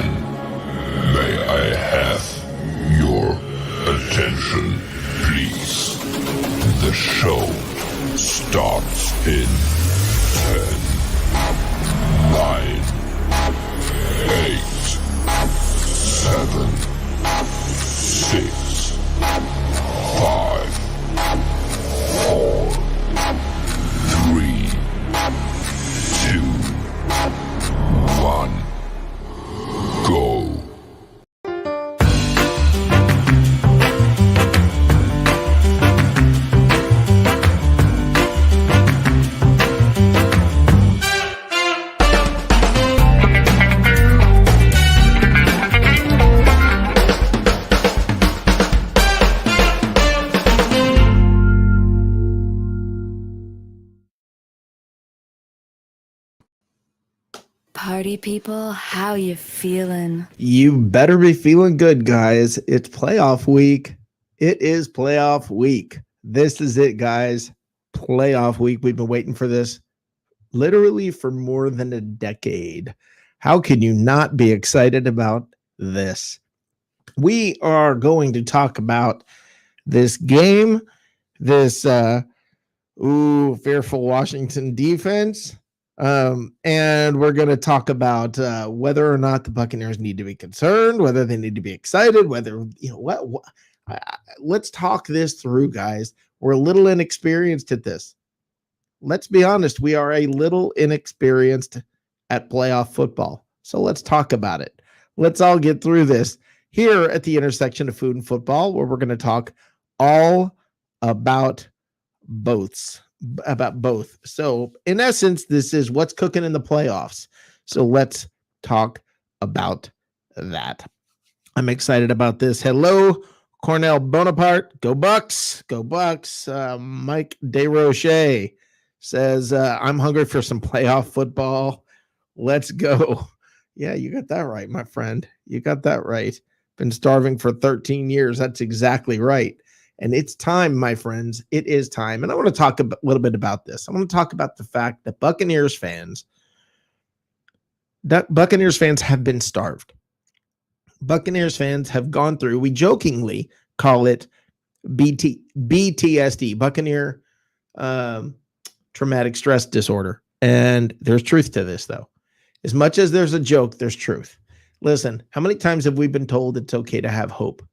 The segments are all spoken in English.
May I have your attention, please? The show starts in 10, 9, 8, 7, 6, 5, 4, 3, 2, 1, go. Party people, how you feeling? You better be feeling good, guys. It's playoff week. It is playoff week. This is it, guys. Playoff week. We've been waiting for this literally for more than a decade. How can you not be excited about this? We are going to talk about this game, this fearful Washington defense. And we're going to talk about whether or not the Buccaneers need to be concerned, whether they need to be excited, whether, let's talk this through, guys. We're a little inexperienced at this. Let's be honest. We are a little inexperienced at playoff football. So let's talk about it. Let's all get through this here at the intersection of food and football, where we're going to talk all about both. So in essence, this is what's cooking in the playoffs. So let's talk about that. I'm excited about this. Hello, Cornell Bonaparte. Go Bucks. Go Bucks. Mike DeRoche says, I'm hungry for some playoff football. Let's go. Yeah, you got that right, my friend. You got that right. Been starving for 13 years. That's exactly right. And it's time, my friends. It is time. And I want to talk a little bit about this. I want to talk about the fact that Buccaneers fans have been starved. Buccaneers fans have gone through, we jokingly call it BTSD, Buccaneer Traumatic Stress Disorder. And there's truth to this, though. As much as there's a joke, there's truth. Listen, how many times have we been told it's okay to have hope?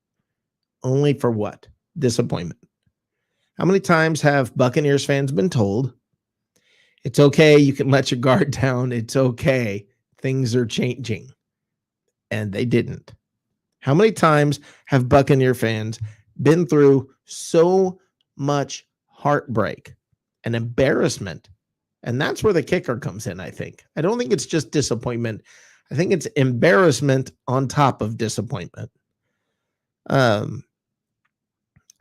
Only for what? Disappointment. How many times have Buccaneers fans been told it's okay, you can let your guard down, it's okay, things are changing, and they didn't? How many times have Buccaneer fans been through so much heartbreak and embarrassment? And that's where the kicker comes in, I think. I don't think it's just disappointment. I think it's embarrassment on top of disappointment.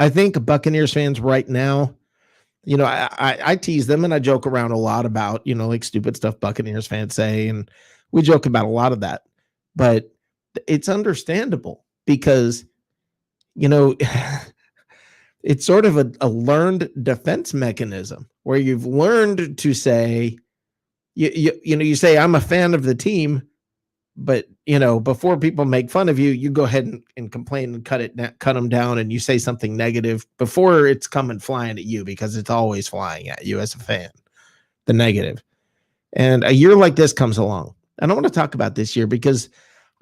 I think Buccaneers fans right now, I tease them and I joke around a lot about, like stupid stuff Buccaneers fans say. And we joke about a lot of that. But it's understandable because, it's sort of a learned defense mechanism where you've learned to say, you say, I'm a fan of the team. But, before people make fun of you, you go ahead and complain and cut them down, and you say something negative before it's coming flying at you, because it's always flying at you as a fan, the negative. And a year like this comes along. And I want to talk about this year because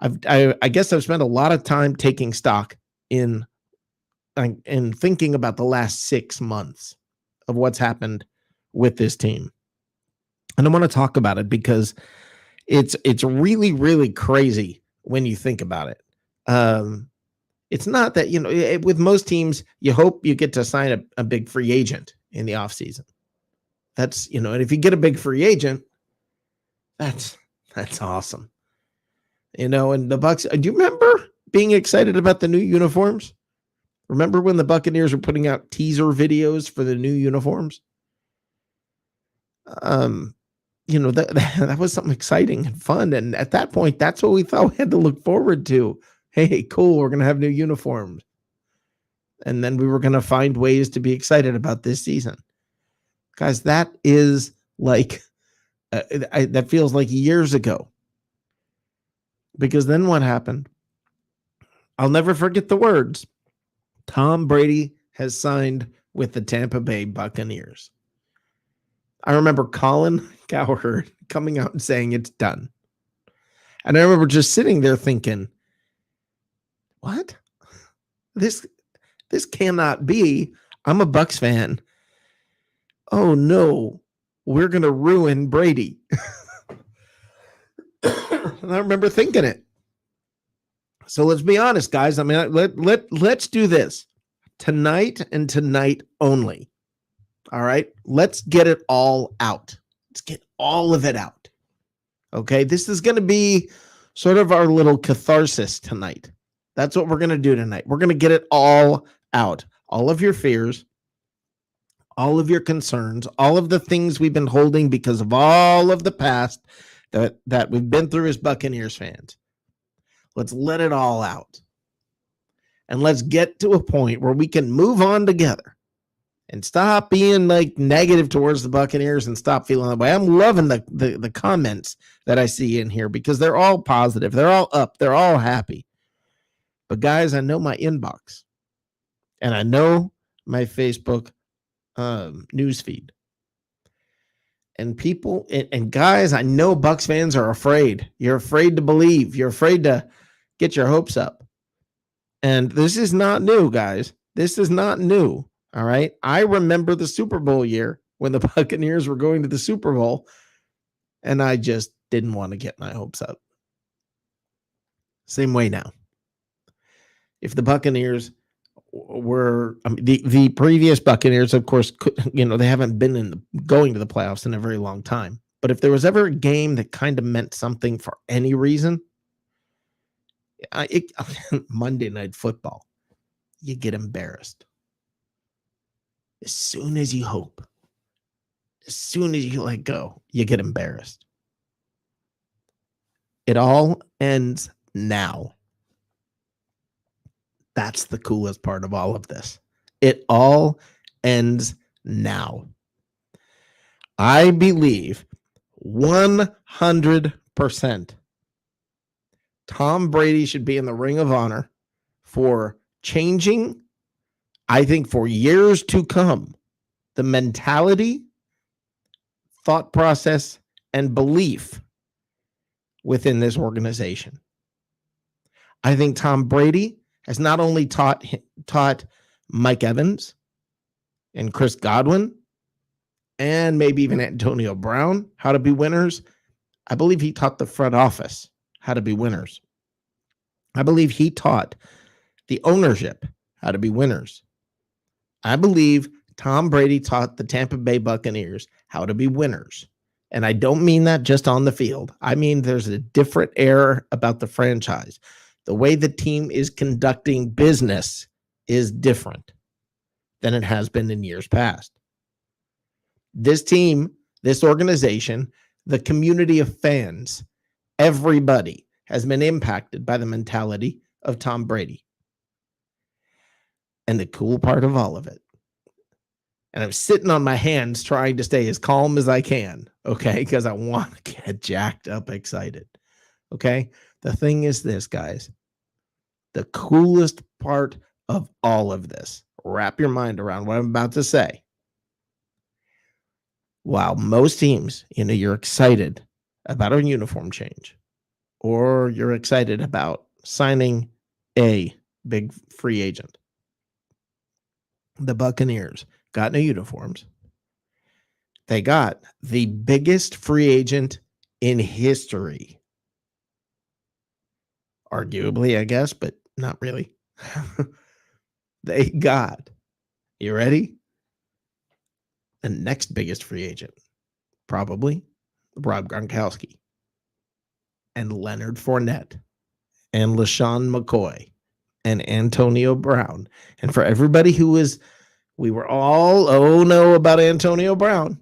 I guess I've spent a lot of time taking stock in thinking about the last 6 months of what's happened with this team. And I want to talk about it because it's really, really crazy when you think about it. It's not that, with most teams, you hope you get to sign a big free agent in the offseason. That's, and if you get a big free agent, that's awesome. And the Bucs, do you remember being excited about the new uniforms? Remember when the Buccaneers were putting out teaser videos for the new uniforms? That was something exciting and fun. And at that point, that's what we thought we had to look forward to. Hey, cool, we're going to have new uniforms. And then we were going to find ways to be excited about this season. Guys, that is like, that feels like years ago. Because then what happened? I'll never forget the words. Tom Brady has signed with the Tampa Bay Buccaneers. I remember Colin Cowherd coming out and saying it's done. And I remember just sitting there thinking, what? This cannot be. I'm a Bucs fan. Oh no, we're going to ruin Brady. And I remember thinking it. So let's be honest, guys. I mean, let's do this tonight and tonight only. All right. Let's get it all out. Let's get all of it out. Okay. This is going to be sort of our little catharsis tonight. That's what we're going to do tonight. We're going to get it all out. All of your fears, all of your concerns, all of the things we've been holding because of all of the past that we've been through as Buccaneers fans. Let's let it all out. And let's get to a point where we can move on together and stop being like negative towards the Buccaneers and stop feeling that way. I'm loving the comments that I see in here because they're all positive. They're all up. They're all happy. But guys, I know my inbox and I know my Facebook news feed. And people and guys, I know Bucs fans are afraid. You're afraid to believe. You're afraid to get your hopes up. And this is not new, guys. This is not new. All right. I remember the Super Bowl year when the Buccaneers were going to the Super Bowl, and I just didn't want to get my hopes up. Same way now. If the Buccaneers were the previous Buccaneers, of course, they haven't been going to the playoffs in a very long time. But if there was ever a game that kind of meant something for any reason, Monday Night Football, you get embarrassed. As soon as you hope, as soon as you let go, you get embarrassed. It all ends now. That's the coolest part of all of this. It all ends now. I believe 100% Tom Brady should be in the Ring of Honor for changing, I think, for years to come, the mentality, thought process, and belief within this organization. I think Tom Brady has not only taught Mike Evans and Chris Godwin and maybe even Antonio Brown how to be winners. I believe he taught the front office how to be winners. I believe he taught the ownership how to be winners. I believe Tom Brady taught the Tampa Bay Buccaneers how to be winners. And I don't mean that just on the field. I mean, there's a different air about the franchise. The way the team is conducting business is different than it has been in years past. This team, this organization, the community of fans, everybody has been impacted by the mentality of Tom Brady. And the cool part of all of it, and I'm sitting on my hands trying to stay as calm as I can, okay, because I want to get jacked up excited, okay? The thing is this, guys. The coolest part of all of this, wrap your mind around what I'm about to say. While most teams, you're excited about a uniform change, or you're excited about signing a big free agent. The Buccaneers got no uniforms. They got the biggest free agent in history. Arguably, I guess, but not really. They got, you ready? The next biggest free agent, probably Rob Gronkowski and Leonard Fournette and LaShawn McCoy and Antonio Brown. And for everybody we were all, oh no, about Antonio Brown.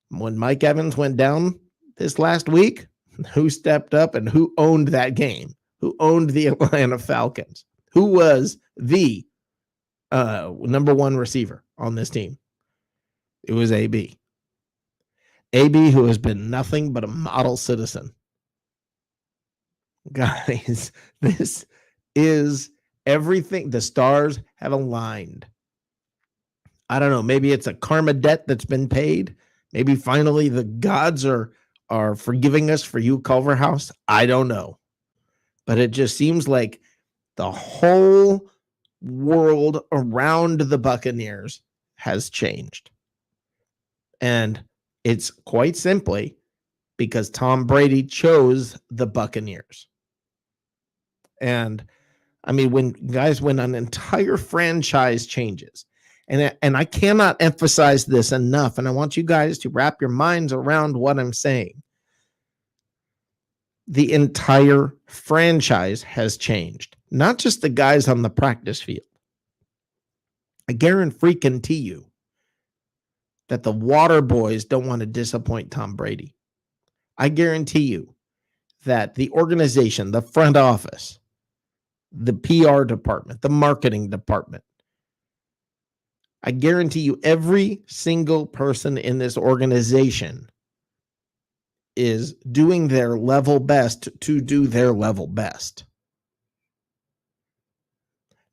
When Mike Evans went down this last week, who stepped up and who owned that game? Who owned the Atlanta Falcons? Who was the number one receiver on this team? It was AB. AB, who has been nothing but a model citizen. Guys, this is everything. The stars have aligned. I don't know. Maybe it's a karma debt that's been paid. Maybe finally the gods are forgiving us for you, Culverhouse. I don't know. But it just seems like the whole world around the Buccaneers has changed. And it's quite simply because Tom Brady chose the Buccaneers. And I mean, when an entire franchise changes, and I cannot emphasize this enough, and I want you guys to wrap your minds around what I'm saying. The entire franchise has changed, not just the guys on the practice field. I guarantee you that the water boys don't want to disappoint Tom Brady. I guarantee you that the organization, the front office, the PR department, the marketing department, I guarantee you every single person in this organization is doing their level best to do their level best.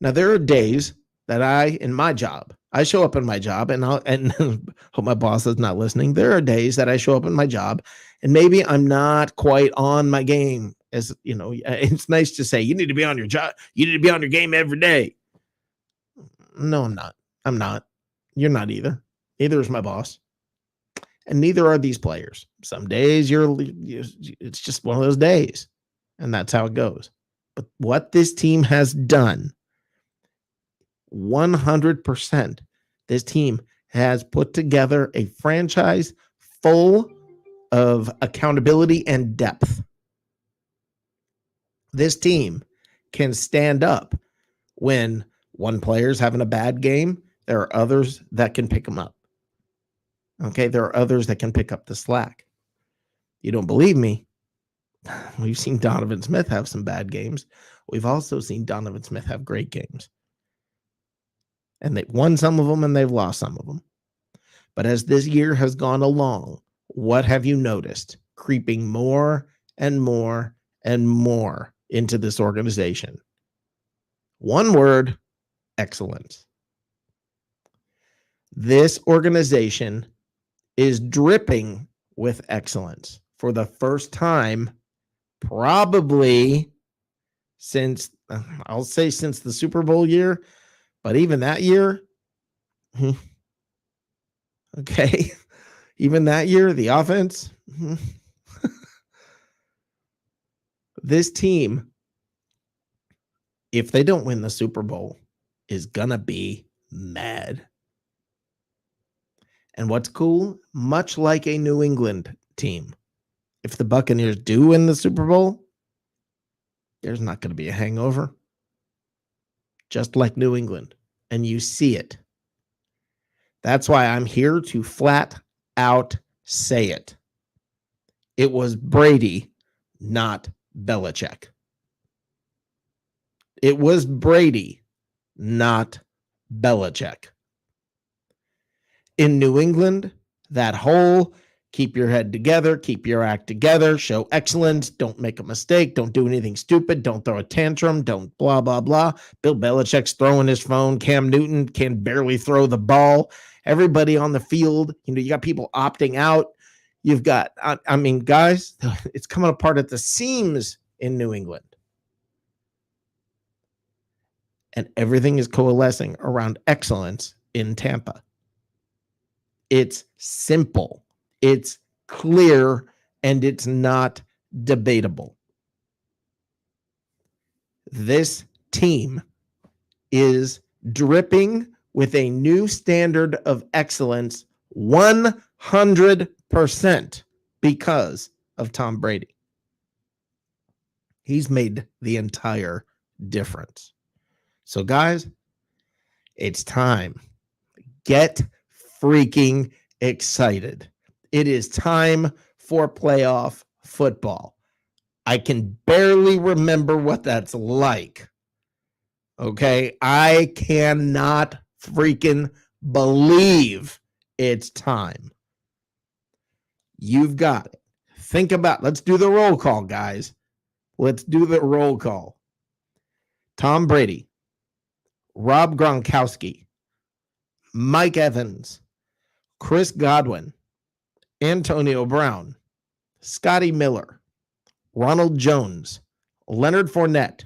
Now, there are days that in my job, I show up in my job, and hope my boss is not listening. There are days that I show up in my job, and maybe I'm not quite on my game. As you know, it's nice to say you need to be on your job. You need to be on your game every day. No, I'm not. I'm not. You're not either. Neither is my boss. And neither are these players. Some days it's just one of those days, and that's how it goes. But what this team has done, 100%, this team has put together a franchise full of accountability and depth. This team can stand up when one player's having a bad game. There are others that can pick them up. Okay, there are others that can pick up the slack. You don't believe me? We've seen Donovan Smith have some bad games. We've also seen Donovan Smith have great games. And they've won some of them and they've lost some of them. But as this year has gone along, what have you noticed? Creeping more and more and more into this organization. One word: excellence. This organization is dripping with excellence for the first time, probably since the Super Bowl year, but even that year, okay, even that year, the offense, this team, if they don't win the Super Bowl, is gonna be mad. And what's cool, much like a New England team, if the Buccaneers do win the Super Bowl, there's not going to be a hangover. Just like New England. And you see it. That's why I'm here to flat out say it. It was Brady, not Belichick. It was Brady, not Belichick. In New England, that whole keep your head together, keep your act together, show excellence, don't make a mistake, don't do anything stupid, don't throw a tantrum, don't blah, blah, blah. Bill Belichick's throwing his phone. Cam Newton can barely throw the ball. Everybody on the field, you got people opting out. You've got, I mean, guys, it's coming apart at the seams in New England. And everything is coalescing around excellence in Tampa. It's simple, it's clear, and it's not debatable. This team is dripping with a new standard of excellence 100% because of Tom Brady. He's made the entire difference. So, guys, it's time. Get freaking excited. It is time for playoff football. I can barely remember what that's like. Okay? I cannot freaking believe it's time. You've got it. Think about, let's do the roll call, guys. Let's do the roll call. Tom Brady, Rob Gronkowski, Mike Evans, Chris Godwin, Antonio Brown, Scotty Miller, Ronald Jones, Leonard Fournette,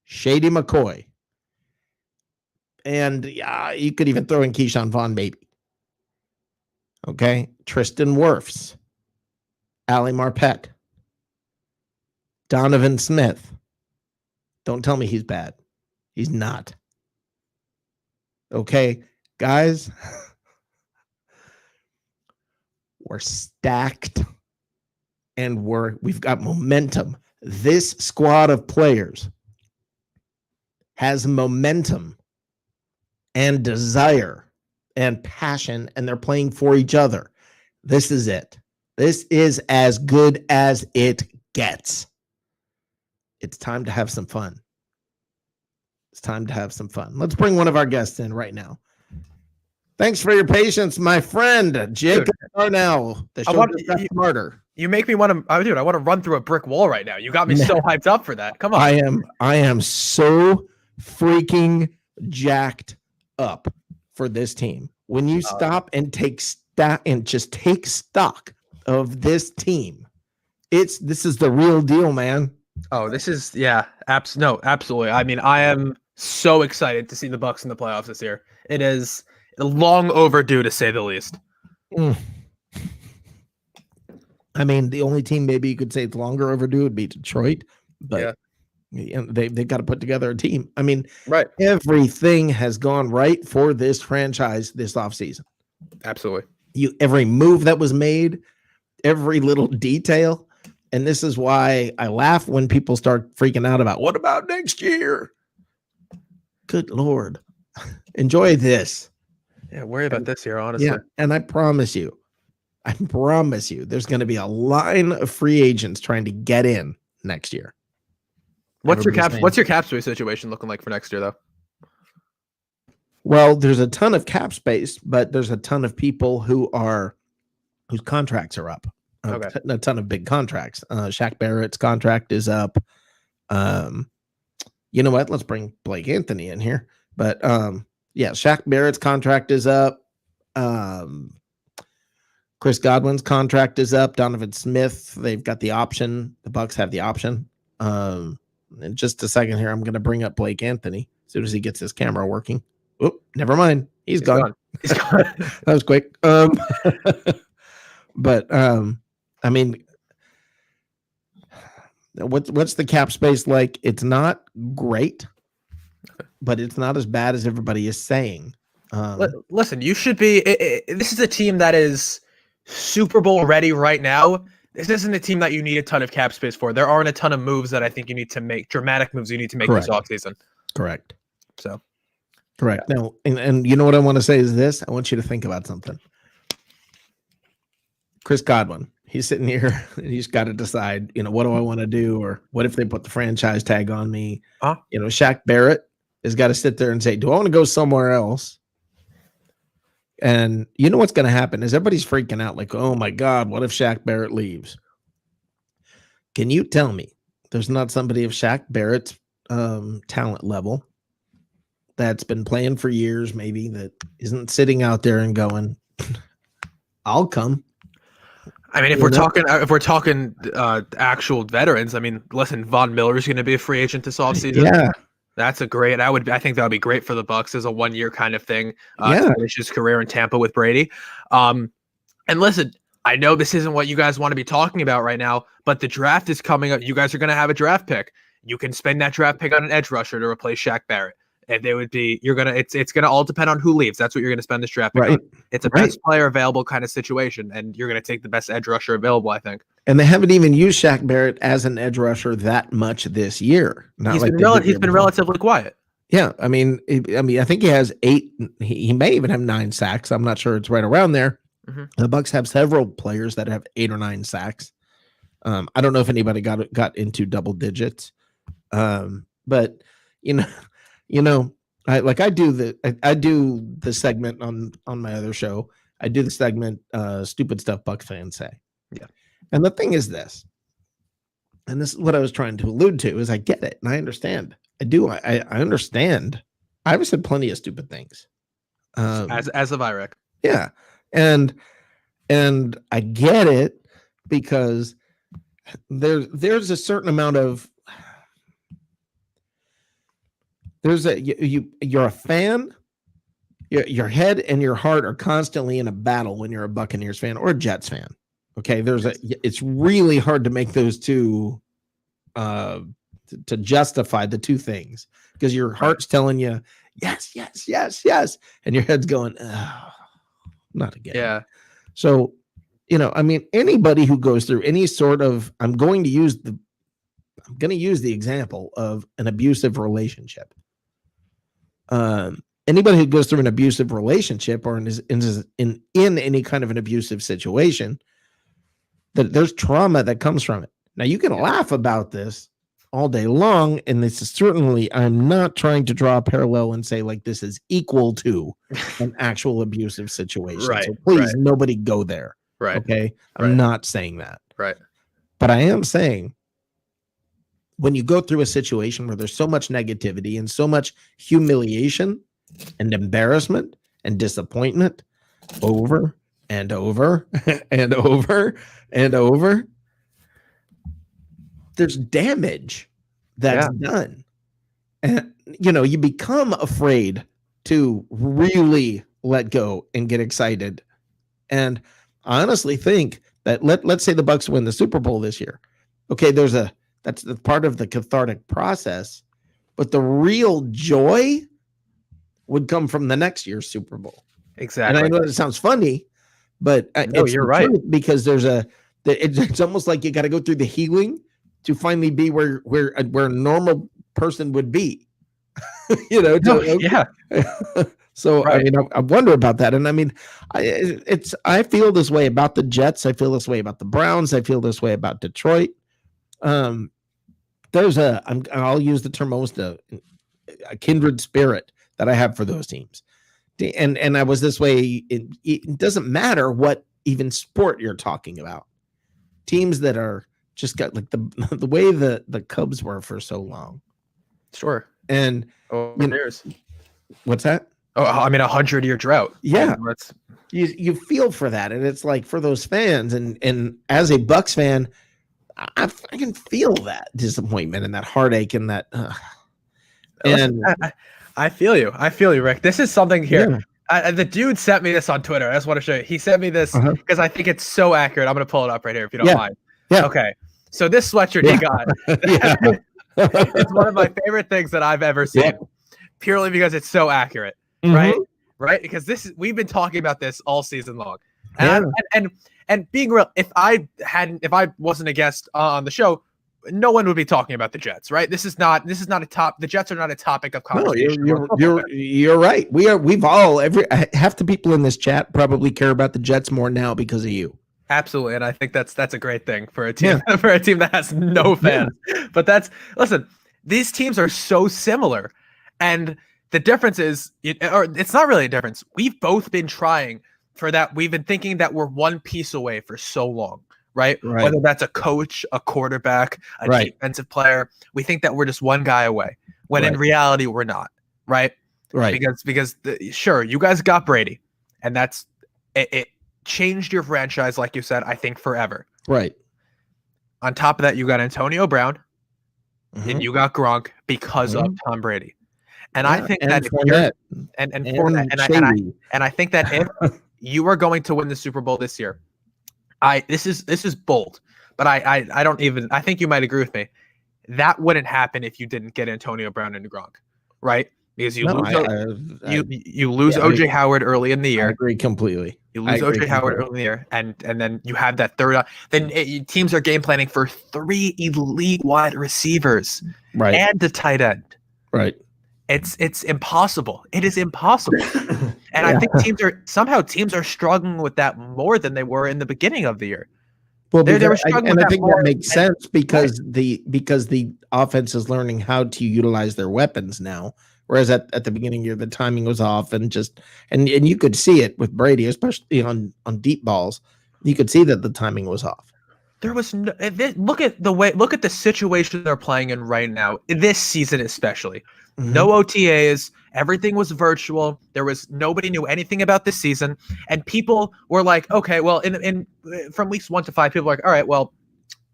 Shady McCoy, and you could even throw in Keyshawn Vaughn, maybe. Okay. Tristan Wirfs, Ali Marpet, Donovan Smith. Don't tell me he's bad. He's not. Okay, guys, we're stacked and we've got momentum. This squad of players has momentum and desire and passion, and they're playing for each other. This is it. This is as good as it gets. It's time to have some fun. It's time to have some fun. Let's bring one of our guests in right now. Thanks for your patience, my friend, Jacob Darnell. The show got smarter. You make me want to, dude. I want to run through a brick wall right now. You got me so hyped up for that. Come on. I am so freaking jacked up for this team. When you stop and take stock of this team, this is the real deal, man. Oh, this is absolutely. I mean, I am so excited to see the Bucs in the playoffs this year. It is long overdue, to say the least. I mean, the only team maybe you could say it's longer overdue would be Detroit, but they got to put together a team. I mean, right. Everything has gone right for this franchise this offseason. Absolutely. Every move that was made, every little detail. And this is why I laugh when people start freaking out about what about next year? Good Lord. Enjoy this. Yeah, worry about this year, honestly. Yeah, and I promise you, there's going to be a line of free agents trying to get in next year. What's your cap space situation looking like for next year, though? Well, there's a ton of cap space, but there's a ton of people whose contracts are up. Okay. A ton of big contracts. Shaq Barrett's contract is up. You know what? Let's bring Blake Anthony in here. But Shaq Barrett's contract is up. Chris Godwin's contract is up. Donovan Smith, they've got the option. The Bucs have the option. In just a second here, I'm going to bring up Blake Anthony as soon as he gets his camera working. Oh, never mind. He's gone. He's gone. That was quick. But I mean, what's the cap space like? It's not great, but it's not as bad as everybody is saying. Listen, you should be. This is a team that is Super Bowl ready right now. This isn't a team that you need a ton of cap space for. There aren't a ton of moves that I think you need to make, dramatic moves you need to make this offseason. Correct. So, correct. Yeah. Now, and you know what I want to say is this. I want you to think about something. Chris Godwin, he's sitting here and he's got to decide, what do I want to do? Or what if they put the franchise tag on me? Shaq Barrett has got to sit there and say, do I want to go somewhere else? And you know what's going to happen is everybody's freaking out like, oh my God, what if Shaq Barrett leaves? Can you tell me there's not somebody of Shaq Barrett's talent level that's been playing for years, maybe, that isn't sitting out there and going, I'll come. I mean, if we're talking actual veterans, I mean, listen, Von Miller is going to be a free agent this offseason. Yeah. That's I think that would be great for the Bucs as a 1-year kind of thing. To finish his career in Tampa with Brady. And listen, I know this isn't what you guys want to be talking about right now, but the draft is coming up. You guys are going to have a draft pick. You can spend that draft pick on an edge rusher to replace Shaq Barrett. And it's gonna all depend on who leaves. That's what you're gonna spend this draft pick on. It's a best player available kind of situation, and you're gonna take the best edge rusher available, I think. And they haven't even used Shaq Barrett as an edge rusher that much this year. He's been relatively quiet. Yeah, I mean, I think he has 8. He may even have 9 sacks. I'm not sure. It's right around there. Mm-hmm. The Bucs have several players that have 8 or 9 sacks. I don't know if anybody got into double digits, but I do the segment on my other show. I do the segment, Stupid Stuff Bucs Fans Say. Yeah. And the thing is this. and this is what I was trying to allude to, is I get it and I understand. I do. I understand. I've said plenty of stupid things. As of Irek. Yeah. And I get it, because there's a certain amount of, you're a fan. Your head and your heart are constantly in a battle when you're a Buccaneers fan or a Jets fan. Okay, it's really hard to make those two to justify the two things, because your heart's telling you yes, yes, yes, yes, and your head's going, oh, not again. Yeah. So, I mean, anybody who goes through any sort of, I'm going to use the example of an abusive relationship. Anybody who goes through an abusive relationship or is in any kind of an abusive situation, that there's trauma that comes from it. Now, you can laugh about this all day long, and this is certainly, I'm not trying to draw a parallel and say like this is equal to an actual abusive situation. Right, so please, nobody go there. Right. Okay. I'm not saying that. Right. But I am saying, when you go through a situation where there's so much negativity and so much humiliation and embarrassment and disappointment over and over and over and over, there's damage that's done. And, you become afraid to really let go and get excited. And I honestly think that let's say the Bucs win the Super Bowl this year. Okay, that's the part of the cathartic process, but the real joy would come from the next year's Super Bowl. Exactly. And I know it sounds funny, but you're right. Because it's almost like you got to go through the healing to finally be where a normal person would be. Yeah. So right. I mean, I wonder about that, and I mean, I feel this way about the Jets. I feel this way about the Browns. I feel this way about Detroit. I'll use the term almost a kindred spirit that I have for those teams, and I was this way. It doesn't matter what even sport you're talking about. Teams that are just got like the way the Cubs were for so long. Sure. And years. What's that? Oh, I mean, 100-year drought. Yeah. You feel for that. And it's like, for those fans, and as a Bucs fan, I can feel that disappointment and that heartache and that. And I feel you. Rick. This is something here. Yeah. The dude sent me this on Twitter. I just want to show you. He sent me this because I think it's so accurate. I'm going to pull it up right here if you don't mind. Yeah. Okay. So this sweatshirt he got, it's one of my favorite things that I've ever seen, purely because it's so accurate, right? Right? Because we've been talking about this all season long, and being real, if I wasn't a guest on the show, no one would be talking about the Jets, right? This is not the Jets are not a topic of conversation. No, you're right. We've all half the people in this chat probably care about the Jets more now because of you. Absolutely, and I think that's a great thing for a team for a team that has no fans. Yeah. But listen, these teams are so similar, and the difference is, or it's not really a difference. We've both been trying for that. We've been thinking that we're one piece away for so long, right? Whether that's a coach, a quarterback, a defensive player, we think that we're just one guy away. When in reality, we're not, right? Right. Because sure, you guys got Brady, and that's it. Changed your franchise, like you said, I think forever. Right. On top of that, you got Antonio Brown and you got Gronk because of Tom Brady. And I think that I think that if you are going to win the Super Bowl this year, this is bold, but I think you might agree with me. That wouldn't happen if you didn't get Antonio Brown and Gronk, right? Because you lose OJ Howard early in the year. I agree completely. You lose OJ Howard early in the year, and then you have that third. Then teams are game planning for 3 elite wide receivers, and the tight end. Right. It's impossible. It is impossible. And I think teams are struggling with that more than they were in the beginning of the year. Well, they were struggling and I think that makes sense because the offense is learning how to utilize their weapons now. Whereas at the beginning of the year, the timing was off and you could see it with Brady, especially on deep balls. You could see that the timing was off. There was no, look at the situation they're playing in right now, this season especially. Mhm. No OTAs, everything was virtual. Nobody knew anything about this season, and people were like, okay, well, in from weeks 1 to 5, people were like, all right, well,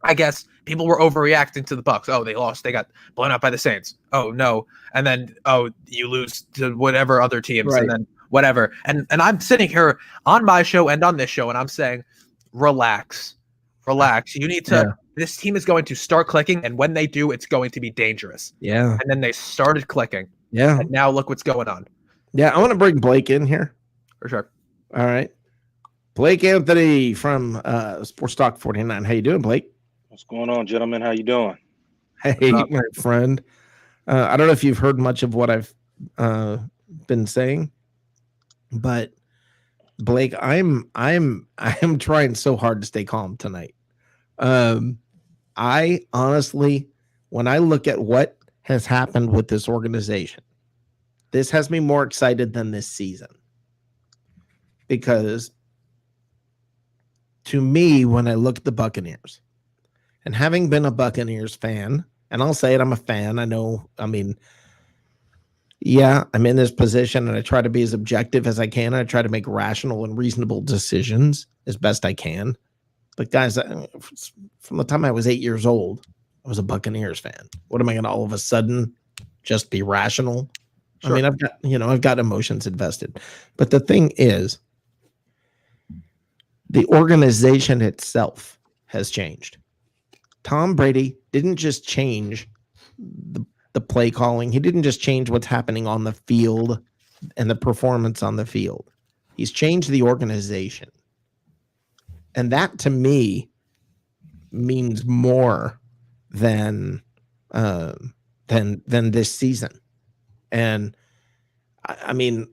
I guess people were overreacting to the Bucks. Oh, they lost. They got blown out by the Saints. Oh no. And then you lose to whatever other teams, Right. and then whatever. And I'm sitting here on my show and on this show, and I'm saying, relax. You need to. Yeah. This team is going to start clicking, and when they do, it's going to be dangerous. Yeah. And then they started clicking, Yeah. and now look what's going on. Yeah. I want to bring Blake in here. For sure. All right. Blake Anthony from Sports Talk 49. How you doing, Blake? What's going on, gentlemen? How you doing? Hey, my friend. I don't know if you've heard much of what I've been saying, but Blake, I'm trying so hard to stay calm tonight. I honestly, when I look at what has happened with this organization, this has me more excited than this season. Because to me, when I look at the Buccaneers, and having been a Buccaneers fan, and I'll say it, I'm a fan. I know, I mean, yeah, I'm in this position and I try to be as objective as I can. I try to make rational and reasonable decisions as best I can. But guys, from the time I was 8 years old, I was a Buccaneers fan. What am I going to all of a sudden just be rational? Sure. I mean, I've got emotions invested. But the thing is, the organization itself has changed. Tom Brady didn't just change the play calling. He didn't just change what's happening on the field and the performance on the field. He's changed the organization. And that to me means more than this season. And I mean,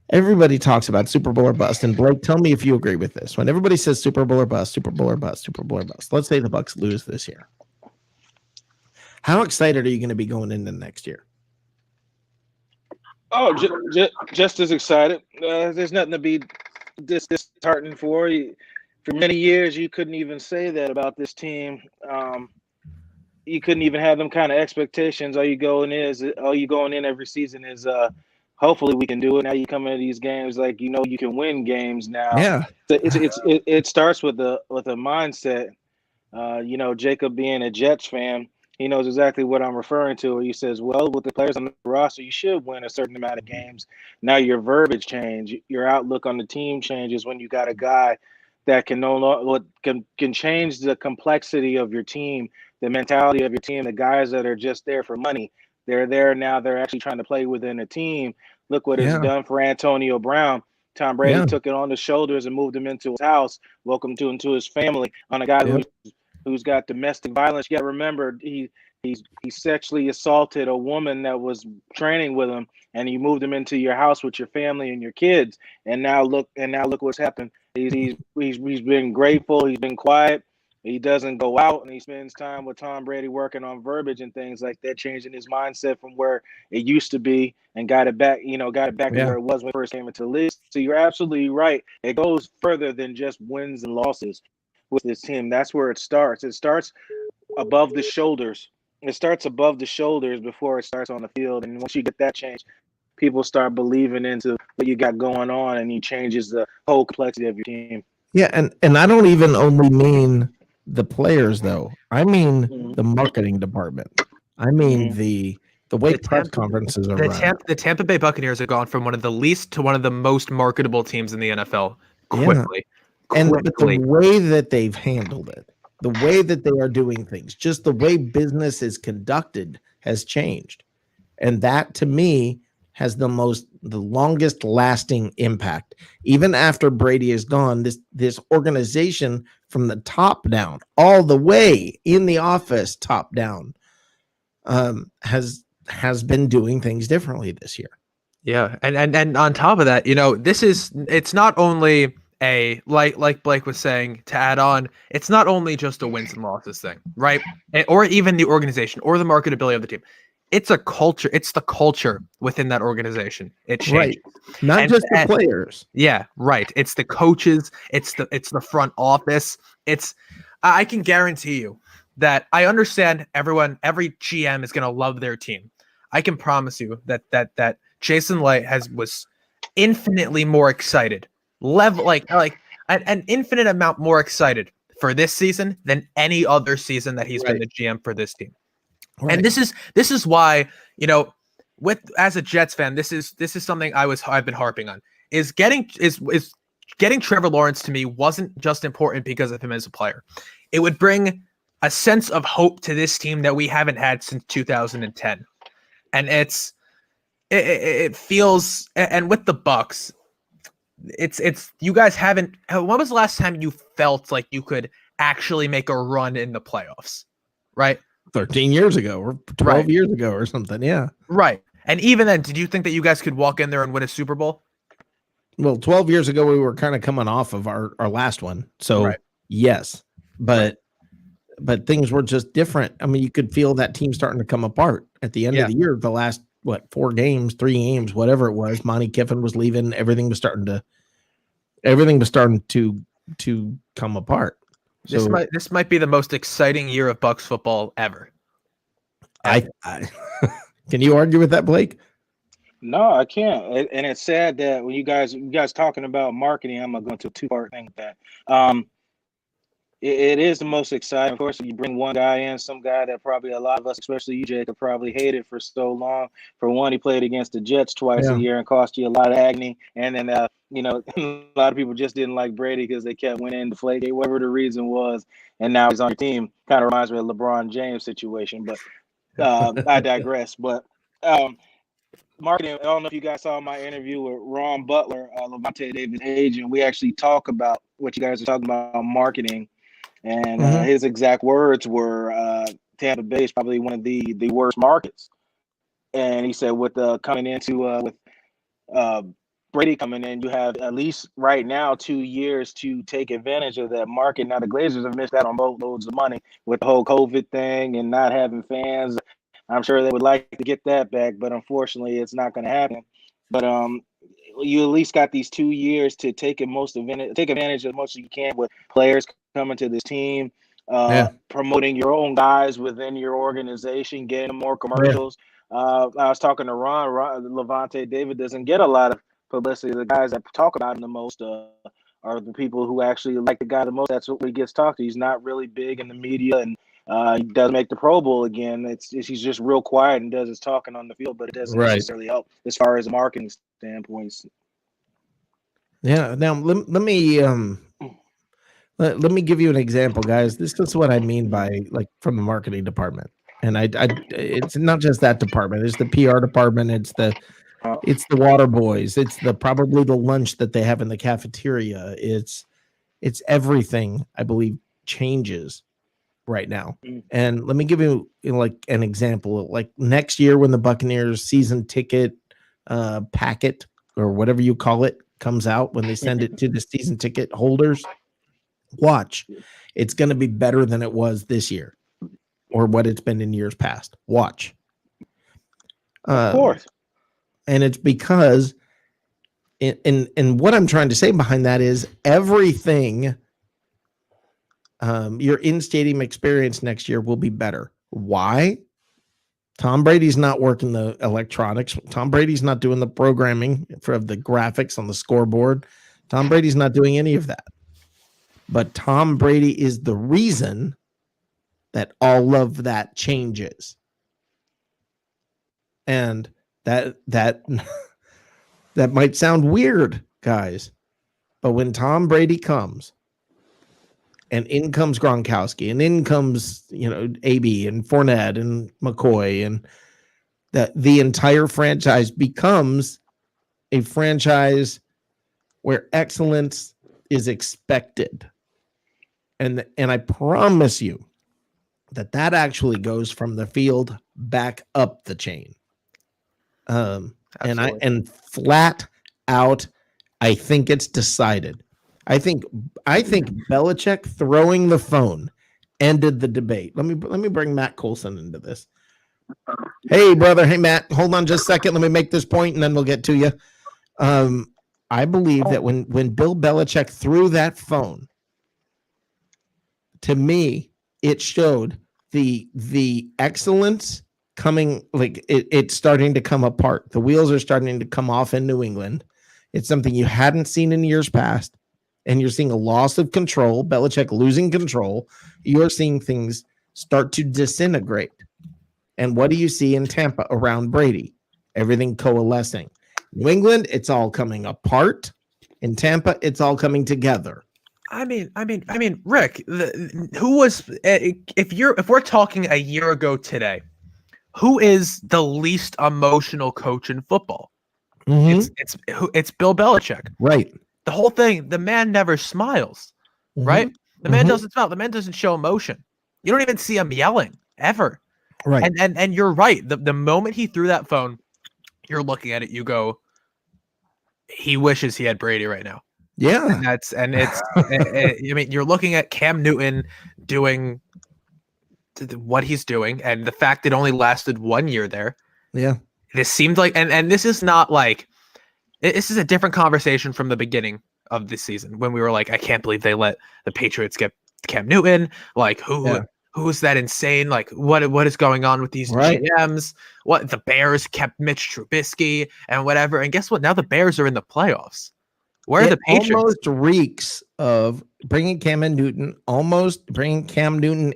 everybody talks about Super Bowl or bust, and Blake, tell me if you agree with this. When everybody says Super Bowl or bust, Super Bowl or bust, Super Bowl or bust, let's say the Bucs lose this year. How excited are you going to be going into next year? Oh, just as excited. There's nothing to be disheartened for. For many years, you couldn't even say that about this team. You couldn't even have them kind of expectations. All you going in every season is hopefully we can do it. Now you come into these games like you can win games now. Yeah, it starts with a mindset. Jacob being a Jets fan, he knows exactly what I'm referring to. He says, "Well, with the players on the roster, you should win a certain amount of games." Now your verbiage change, your outlook on the team changes when you got a guy that can can change the complexity of your team, the mentality of your team. The guys that are just there for money. They're there now. They're actually trying to play within a team. Look what it's done for Antonio Brown. Tom Brady took it on his shoulders and moved him into his house, welcomed him into his family. On a guy who's got domestic violence. You got to remember, he sexually assaulted a woman that was training with him, and you moved him into your house with your family and your kids. And now look what's happened. He's been grateful. He's been quiet. He doesn't go out, and he spends time with Tom Brady working on verbiage and things like that, changing his mindset from where it used to be and got it back to where it was when he first came into the league. So you're absolutely right. It goes further than just wins and losses with this team. That's where it starts. It starts above the shoulders. It starts above the shoulders before it starts on the field. And once you get that change, people start believing into what you got going on, and he changes the whole complexity of your team. Yeah, and I don't even only mean the players, though. I mean the marketing department. I mean the way press conferences are run. The Tampa Bay Buccaneers have gone from one of the least to one of the most marketable teams in the NFL quickly. And but the way that they've handled it, the way that they are doing things, just the way business is conducted has changed. And that, to me, has the longest lasting impact. Even after Brady is gone, this organization from the top down, all the way in the office, top down, has been doing things differently this year. Yeah, and on top of that, it's not only a like Blake was saying, to add on, it's not only just a wins and losses thing, right? Or even the organization or the marketability of the team. it's a culture. It's the culture within that organization. It changes. Right. Not And- just the and- players. Yeah, right. It's the coaches. It's the front office. I can guarantee you that I understand every GM is going to love their team. I can promise you that Jason Light was infinitely more excited, an infinite amount more excited for this season than any other season that he's been the GM for this team. Right. And this is why, as a Jets fan, this is something I've been harping on. Is getting Trevor Lawrence to me wasn't just important because of him as a player. It would bring a sense of hope to this team that we haven't had since 2010. And it feels, and with the Bucks, it's you guys haven't. When was the last time you felt like you could actually make a run in the playoffs? Right? 13 years ago or 12 years ago or something. Yeah. Right. And even then, did you think that you guys could walk in there and win a Super Bowl? Well, 12 years ago, we were kind of coming off of our last one. So yes, but things were just different. I mean, you could feel that team starting to come apart at the end of the year. The last, 3 games, whatever it was, Monty Kiffin was leaving. Everything was starting to come apart. So This might be the most exciting year of Bucks football ever. I can you argue with that, Blake? No, I can't. And it's sad that when you guys talking about marketing, I'm gonna go into a 2-part thing with that. It is the most exciting. Of course, if you bring one guy in, some guy that probably a lot of us, especially you, Jacob, probably hated for so long. For one, he played against the Jets twice a year and cost you a lot of agony. And then, a lot of people just didn't like Brady because they kept winning Deflategate, whatever the reason was. And now he's on your team. Kind of reminds me of LeBron James situation. But I digress. But marketing, I don't know if you guys saw my interview with Ron Butler, Levante David's agent. We actually talk about what you guys are talking about marketing. And his exact words were Tampa Bay is probably one of the worst markets. And he said with coming into with Brady coming in, you have at least right now 2 years to take advantage of that market. Now the Glazers have missed out on boatloads of money with the whole COVID thing and not having fans. I'm sure they would like to get that back, but unfortunately it's not going to happen. But you at least got these 2 years to take advantage as much as you can with players coming to this team, promoting your own guys within your organization, getting more commercials. I was talking to Ron. Levante David doesn't get a lot of publicity. The guys that talk about him the most are the people who actually like the guy the most. That's what he gets talked to. He's not really big in the media, and he doesn't make the Pro Bowl again. He's just real quiet and does his talking on the field, but it doesn't necessarily help as far as a marketing standpoint. Yeah. Now let me give you an example, guys. This is what I mean by from the marketing department. And it's not just that department. It's the PR department. It's the water boys. It's probably the lunch that they have in the cafeteria. It's everything, I believe, changes right now. And let me give you an example. Like next year when the Buccaneers season ticket packet or whatever you call it comes out, when they send it to the season ticket holders, watch. It's going to be better than it was this year or what it's been in years past. Watch. Of course. And it's because and what I'm trying to say behind that is everything your in-stadium experience next year will be better. Why? Tom Brady's not working the electronics. Tom Brady's not doing the programming for the graphics on the scoreboard. Tom Brady's not doing any of that. But Tom Brady is the reason that all of that changes. And that might sound weird, guys. But when Tom Brady comes, and in comes Gronkowski, and in comes, AB and Fournette and McCoy, and that the entire franchise becomes a franchise where excellence is expected. And I promise you that actually goes from the field back up the chain. And flat out, I think it's decided. I think Belichick throwing the phone ended the debate. Let me bring Matt Coulson into this. Hey, brother. Hey, Matt. Hold on just a second. Let me make this point, and then we'll get to you. I believe that when Bill Belichick threw that phone, to me, it showed the excellence coming, like it's starting to come apart. The wheels are starting to come off in New England. It's something you hadn't seen in years past, and you're seeing a loss of control. Belichick losing control. You're seeing things start to disintegrate. And what do you see in Tampa around Brady? Everything coalescing. New England, it's all coming apart. In Tampa, it's all coming together. I mean, Rick, who was if we're talking a year ago today, who is the least emotional coach in football? Mhm. It's Bill Belichick. Right. The whole thing, the man never smiles, right? The man doesn't smile. The man doesn't show emotion. You don't even see him yelling ever. Right. And you're right. The moment he threw that phone, you're looking at it, you go, he wishes he had Brady right now. Yeah. And it's I mean, you're looking at Cam Newton doing what he's doing, and the fact it only lasted 1 year there. Yeah. This seemed like, and this is not like, this is a different conversation from the beginning of this season when we were like, I can't believe they let the Patriots get Cam Newton. Like, who's that insane? Like, what is going on with these GMs? What, the Bears kept Mitch Trubisky and whatever. And guess what? Now the Bears are in the playoffs. Where are the Patriots? Almost reeks of bringing Cam Newton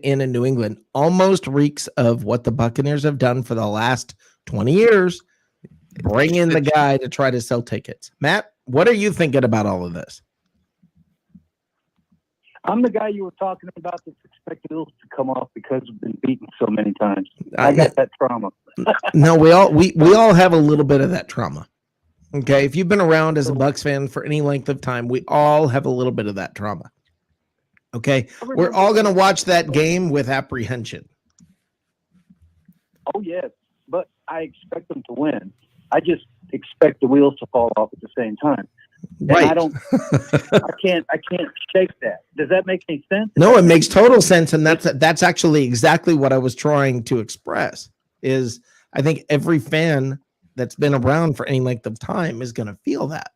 in New England. Almost reeks of what the Buccaneers have done for the last 20 years. Bring in the guy to try to sell tickets. Matt, what are you thinking about all of this? I'm the guy you were talking about that's expected Bills to come off because we've been beaten so many times. I got that trauma. No, we all have a little bit of that trauma. Okay, if you've been around as a Bucs fan for any length of time, we all have a little bit of that trauma. Okay, we're all going to watch that game with apprehension. Oh, yes, but I expect them to win. I just expect the wheels to fall off at the same time. And Right. I can't shake that. Does that make any sense? No, it makes total sense, and that's actually exactly what I was trying to express. Is I think every fan that's been around for any length of time is going to feel that.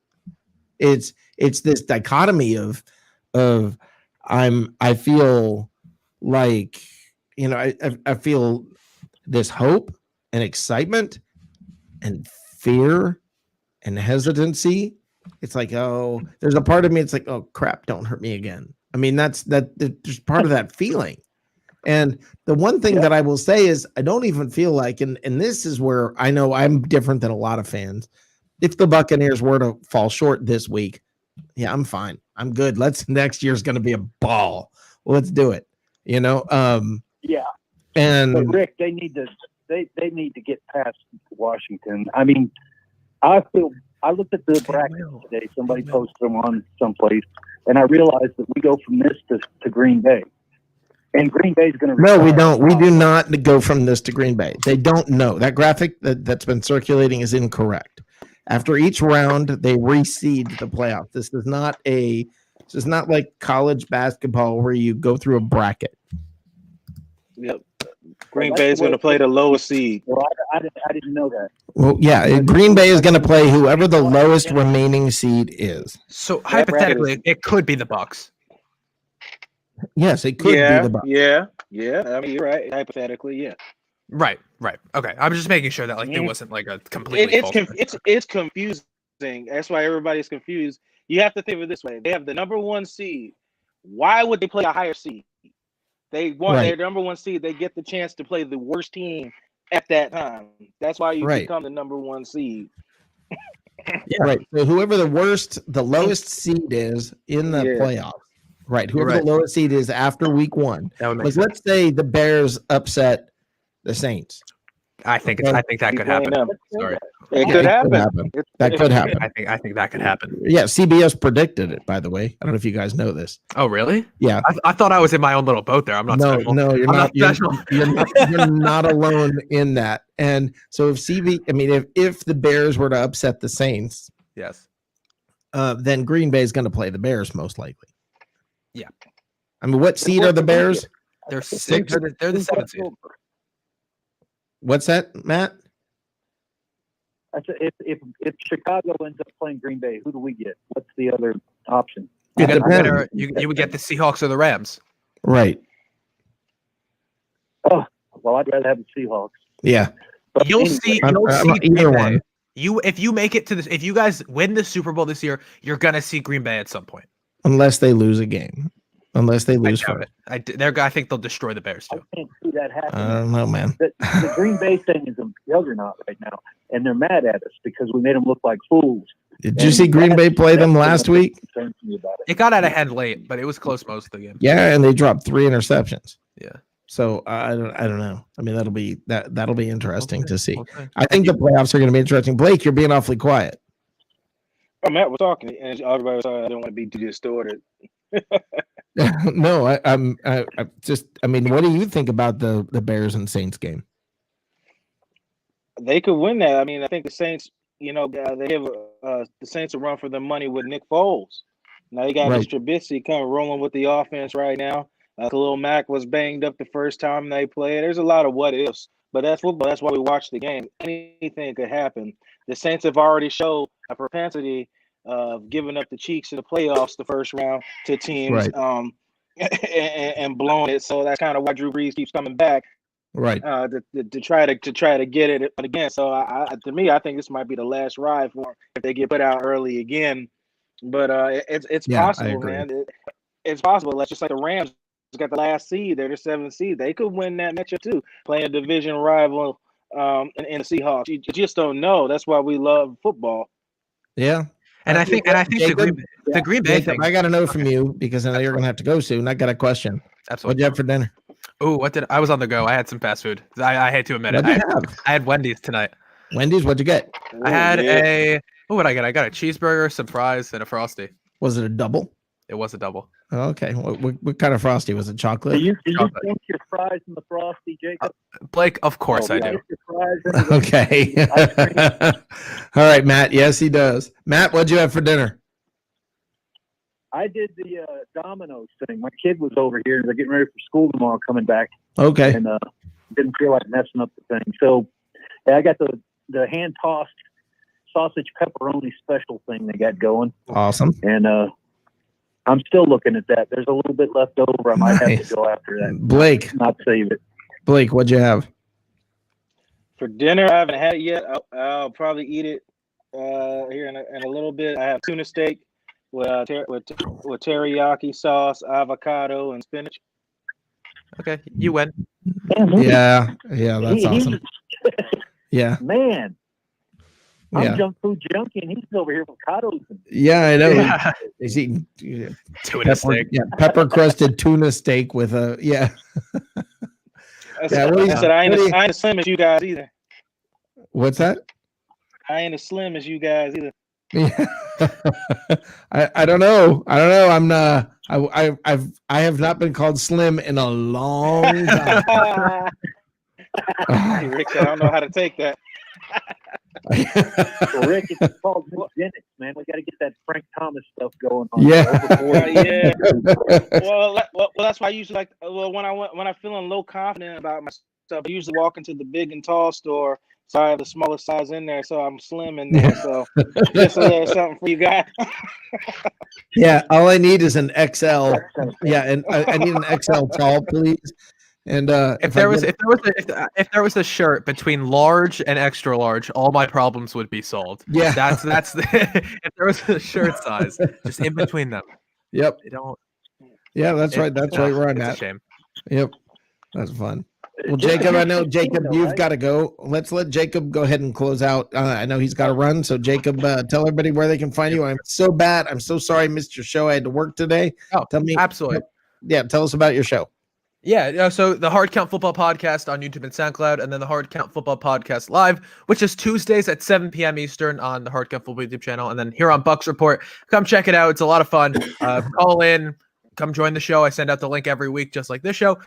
It's this dichotomy of I feel like, you know, I feel this hope and excitement and fear and hesitancy. It's like, oh, there's a part of me. It's like, oh crap, don't hurt me again. I mean, there's part of that feeling. And the one thing that I will say is I don't even feel like, and this is where I know I'm different than a lot of fans. If the Buccaneers were to fall short this week, yeah, I'm fine. I'm good. Next year's going to be a ball. Let's do it. You know? Yeah. And but Rick, they need to get past Washington. I mean, I looked at the bracket today. Somebody posted them on someplace, and I realized that we go from this to Green Bay. And Green Bay is going to. No, we don't. We do not go from this to Green Bay. They don't know. That graphic that's been circulating is incorrect. After each round, they reseed the playoff. This is not like college basketball where you go through a bracket. Yep. Green Bay is going to play the lowest seed. Well, I didn't know that. Well, yeah, Green Bay is going to play whoever the lowest remaining seed is. So hypothetically, it could be the Bucs. Yes, it could be the Bucs. Yeah. I mean, you're right. Hypothetically, yeah. Right. Okay. I'm just making sure that it wasn't like a completely. It's confusing. That's why everybody's confused. You have to think of it this way: they have the number one seed. Why would they play a higher seed? They want their number one seed. They get the chance to play the worst team at that time. That's why you become the number one seed. Yeah. Right. So whoever the lowest seed is in the playoffs. Right. Whoever the lowest seed is after week one. Like, let's say the Bears upset the Saints. I think that could happen. Sorry. It could happen. That could happen. I think that could happen. Yeah, CBS predicted it, by the way. I don't know if you guys know this. Oh, really? Yeah. I thought I was in my own little boat there. I'm not special. No, you're not. You're not alone in that. And so if the Bears were to upset the Saints, yes, then Green Bay is going to play the Bears most likely. Yeah. I mean, what seed are the Bears? They're 6. They're the 7th seed. What's that, Matt? I said if Chicago ends up playing Green Bay, who do we get? What's the other option? It You, depends. you would get the Seahawks or the Rams. Right. Oh, well, I'd rather have the Seahawks. Yeah. But You'll anyway, see. I'm- You'll I'm see not either Green Bay. one. If you make it to this, if you guys win the Super Bowl this year, you're gonna see Green Bay at some point. Unless they lose a game. Unless they I lose doubt first. it. I think they'll destroy the Bears I too. can't see that happening. I don't know, man. The Green Bay thing is a juggernaut right now, and they're mad at us because we made them look like fools. Did you see Green Bay play them last week? Concerns me about it. It got out of hand late, but it was close most of the game. Yeah, and they dropped 3 interceptions. Yeah. So I don't know. I mean, that'll be interesting Okay, to see. okay. I think the playoffs are going to be interesting. Blake, you're being awfully quiet. Oh, Matt was talking, and everybody was saying I don't want to be too distorted. No, I just. I mean, what do you think about the Bears and Saints game? They could win that. I mean, I think the Saints, they give the Saints a run for their money with Nick Foles. Now they got Right. Mr. Trubisky kind of rolling with the offense right now. Khalil Mack was banged up the first time they played. There's a lot of what ifs, but that's football. That's why we watch the game. Anything could happen. The Saints have already showed a propensity of giving up the cheeks in the playoffs the first round to teams, Right. and blowing it. So that's kind of why Drew Brees keeps coming back. Right. To try to get it again. So to me, I think this might be the last ride for them if they get put out early again. But it's Yeah, I possible, agree. man. It's possible. Let's just like the Rams got the last seed. They're the 7th seed. They could win that matchup too, playing a division rival in the Seahawks. You just don't know. That's why we love football. Yeah. And I think Jacob, the Green Bay Jacob, thing. I got to know from you because I know you're going to have to go soon. I got a question. What'd Absolutely. you have for dinner? Oh, I was on the go. I had some fast food. I hate to admit it. What'd you have? I had Wendy's tonight. Wendy's. What'd you get? I had Yeah. what did I get? I got a cheeseburger, some fries, and a Frosty. Was it a double? It was a double. Oh, okay. What kind of Frosty was it? Do Chocolate? you Chocolate. dunk your fries in the Frosty, Jacob? Blake, of course Oh, I yeah, do. dip your fries in the- Okay. Ice All right, Matt. Yes, he does. Matt, what'd you have for dinner? I did the Domino's thing. My kid was over here. They're getting ready for school tomorrow, coming back, Okay. and didn't feel like messing up the thing. So yeah, I got the hand tossed sausage pepperoni special thing they got going, Awesome. and I'm still looking at that. There's a little bit left over. I might have Nice. to go after that, Blake, not save it. what'd you have? For dinner, I haven't had it yet. I'll probably eat it here in a little bit. I have tuna steak with teriyaki sauce, avocado, and spinach. Okay, you win. Yeah. Yeah, that's awesome. Yeah. Man, I'm Yeah. junk food junkie, and he's over here with avocados. Yeah, I know. Yeah. Is he Tuna steak. pepper crusted tuna steak with a I Yeah, said, what do you- I said I ain't what do you- as slim as you guys either. what's that? I ain't as slim as you guys either. Yeah. I don't know. I'm I have not been called slim in a long time. Hey, Rick said, I don't know how to take that. So Rick, it's called eugenics, man. We got to get that Frank Thomas stuff going on. Yeah. Yeah. Well, that's why I usually like. Well, when I'm feeling low confident about myself, I usually walk into the big and tall store. So I have the smallest size in there, so I'm slim in there. So just a little something for you guys. Yeah, all I need is an XL. Yeah, and I need an XL tall, please. And If there was a shirt between large and extra large, all my problems would be solved. Yeah. That's the if there was a shirt size just in between them. Yep. They don't. Yeah, that's right. That's right where I'm It's a at. shame. Yep. That's fun. Well, Jacob, I know Jacob, you've got to go. Let's let Jacob go ahead and close out. I know he's got to run. So Jacob, tell everybody where they can find you. I'm so bad. I'm so sorry I missed your show. I had to work today. Oh, Tell me. absolutely. Yeah, tell us about your show. Yeah, so the Hard Count Football Podcast on YouTube and SoundCloud, and then the Hard Count Football Podcast Live, which is Tuesdays at 7 p.m. Eastern on the Hard Count Football YouTube channel, and then here on Bucks Report. Come check it out. It's a lot of fun. Call in, come join the show. I send out the link every week, just like this show.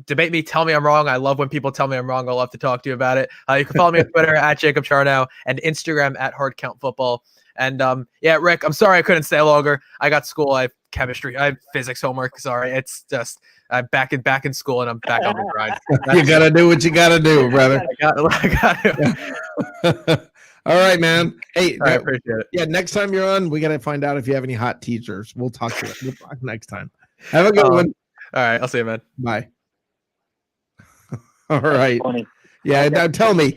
Debate me, tell me I'm wrong. I love when people tell me I'm wrong. I'll love to talk to you about it. You can follow me on Twitter at Jacob Charnow and Instagram at Hard Count Football. And yeah, Rick, I'm sorry I couldn't stay longer. I got school. I have chemistry. I have physics homework. Sorry, it's just I'm back in school and I'm back on the grind. You gotta do what you gotta do, brother. I got it. All right, man. Hey, I appreciate it. Yeah, next time you're on, we gotta find out if you have any hot teachers. We'll talk to you. We'll talk next time. Have a good one. All right, I'll see you, man. Bye. All right. Funny. Yeah, now tell me,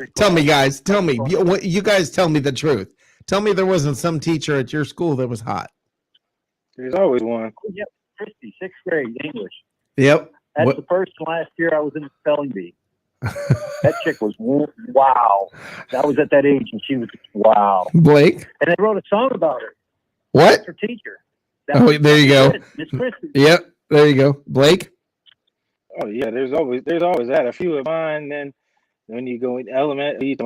guys. Tell me. You guys tell me the truth. Tell me there wasn't some teacher at your school that was hot. There's always one. Yep, Christy, 6th grade English. Yep. That's the first and last year I was in the spelling bee. That chick was wow. I was at that age and she was wow. Blake. And they wrote a song about her. What? That's her teacher. There you go. Miss Christy. Yep. There you go. Blake. Oh yeah, there's always that. A few of mine. Then when you go in elementary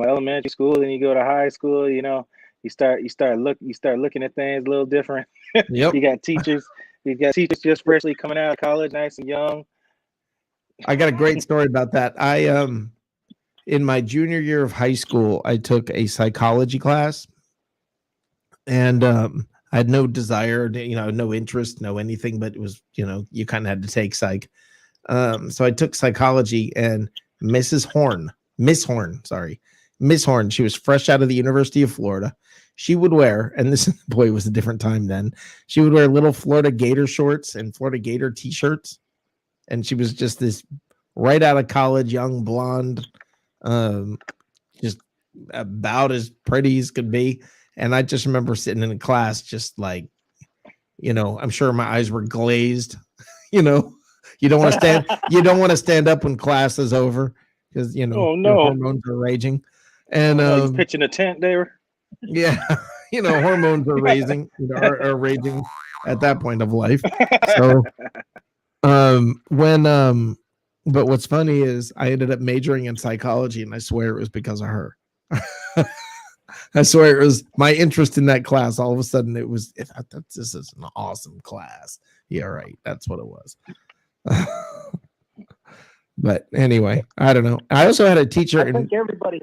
school, then you go to high school. You know, you start looking at things a little different. Yep. You got teachers just freshly coming out of college, nice and young. I got a great story about that. I in my junior year of high school, I took a psychology class, and I had no desire, no interest, no anything, but it was, you kind of had to take psych. So I took psychology, and Miss Horn, she was fresh out of the University of Florida. She would wear, and this boy was a different time then, she would wear little Florida Gator shorts and Florida Gator t-shirts. And she was just this right out of college, young blonde, just about as pretty as could be. And I just remember sitting in a class, just like, I'm sure my eyes were glazed. You don't want to stand up when class is over because your hormones are raging. And he's pitching a tent there. Yeah, hormones are raging at that point of life. So. But what's funny is I ended up majoring in psychology, and I swear it was because of her. I swear it was my interest in that class. All of a sudden this is an awesome class. Yeah, right. That's what it was. But anyway, I don't know. I also had a teacher. I think everybody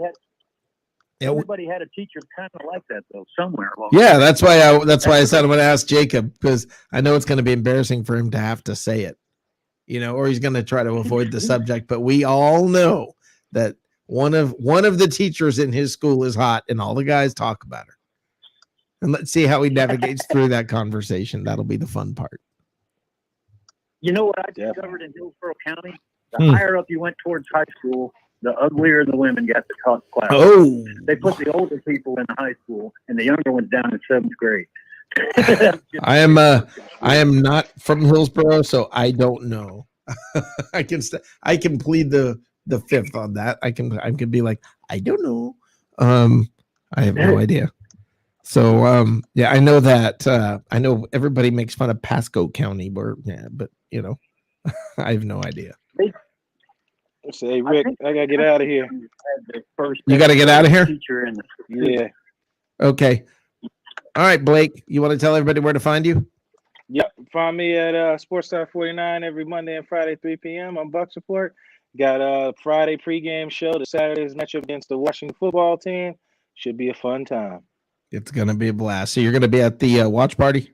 had a teacher kind of like that though, somewhere. Yeah, that's why I said I'm going to ask Jacob, because I know it's going to be embarrassing for him to have to say it. Or he's going to try to avoid the subject, but we all know that one of the teachers in his school is hot, and all the guys talk about her. And let's see how he navigates through that conversation. That'll be the fun part. You know what I discovered in Hillsborough County? The higher up you went towards high school, the uglier the women got the top class. Oh, they put the older people in the high school and the younger ones down in 7th grade. I am not from Hillsborough, so I don't know. I can plead the fifth on that. I can be like, I don't know. I have no idea. So yeah, I know that. I know everybody makes fun of Pasco County, but I have no idea. Say, Rick, I gotta get out of here. You got to get out of here. Yeah. Okay. All right, Blake. You want to tell everybody where to find you? Yep. Find me at Sportstar 49 every Monday and Friday, 3 p.m. on Buck Support. Got a Friday pregame show. The Saturday's matchup against the Washington football team. Should be a fun time. It's gonna be a blast. So you're gonna be at the watch party?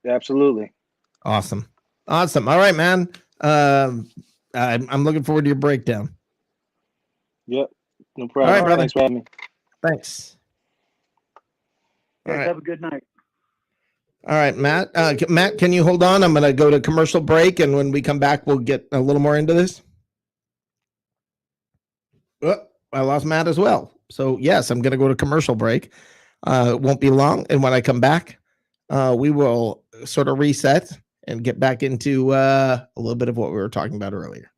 Absolutely. Awesome. All right, man. I'm looking forward to your breakdown. Yep. No problem. All right, brother. Thanks for having me. Thanks. All right. Have a good night. All right, Matt. Matt, can you hold on? I'm going to go to commercial break, and when we come back, we'll get a little more into this. Oh, I lost Matt as well. So, yes, I'm going to go to commercial break. It won't be long, and when I come back, we will sort of reset and get back into a little bit of what we were talking about earlier.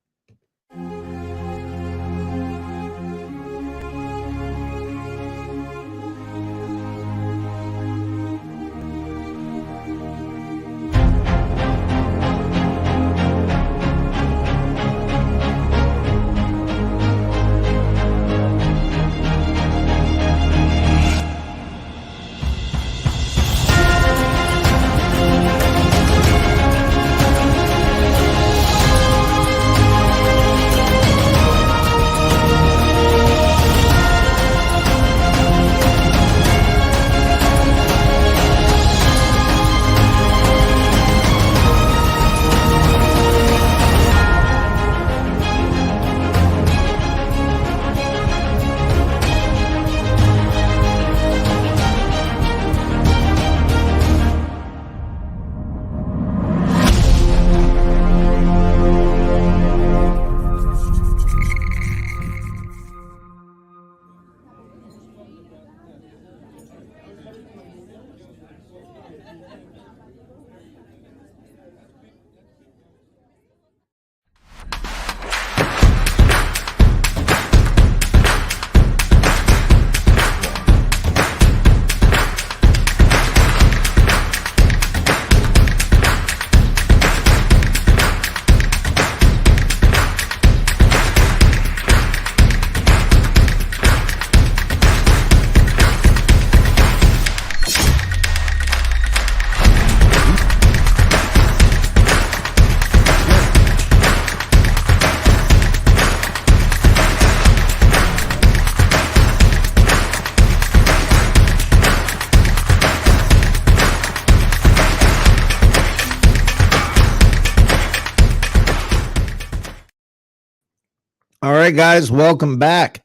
right, guys, welcome back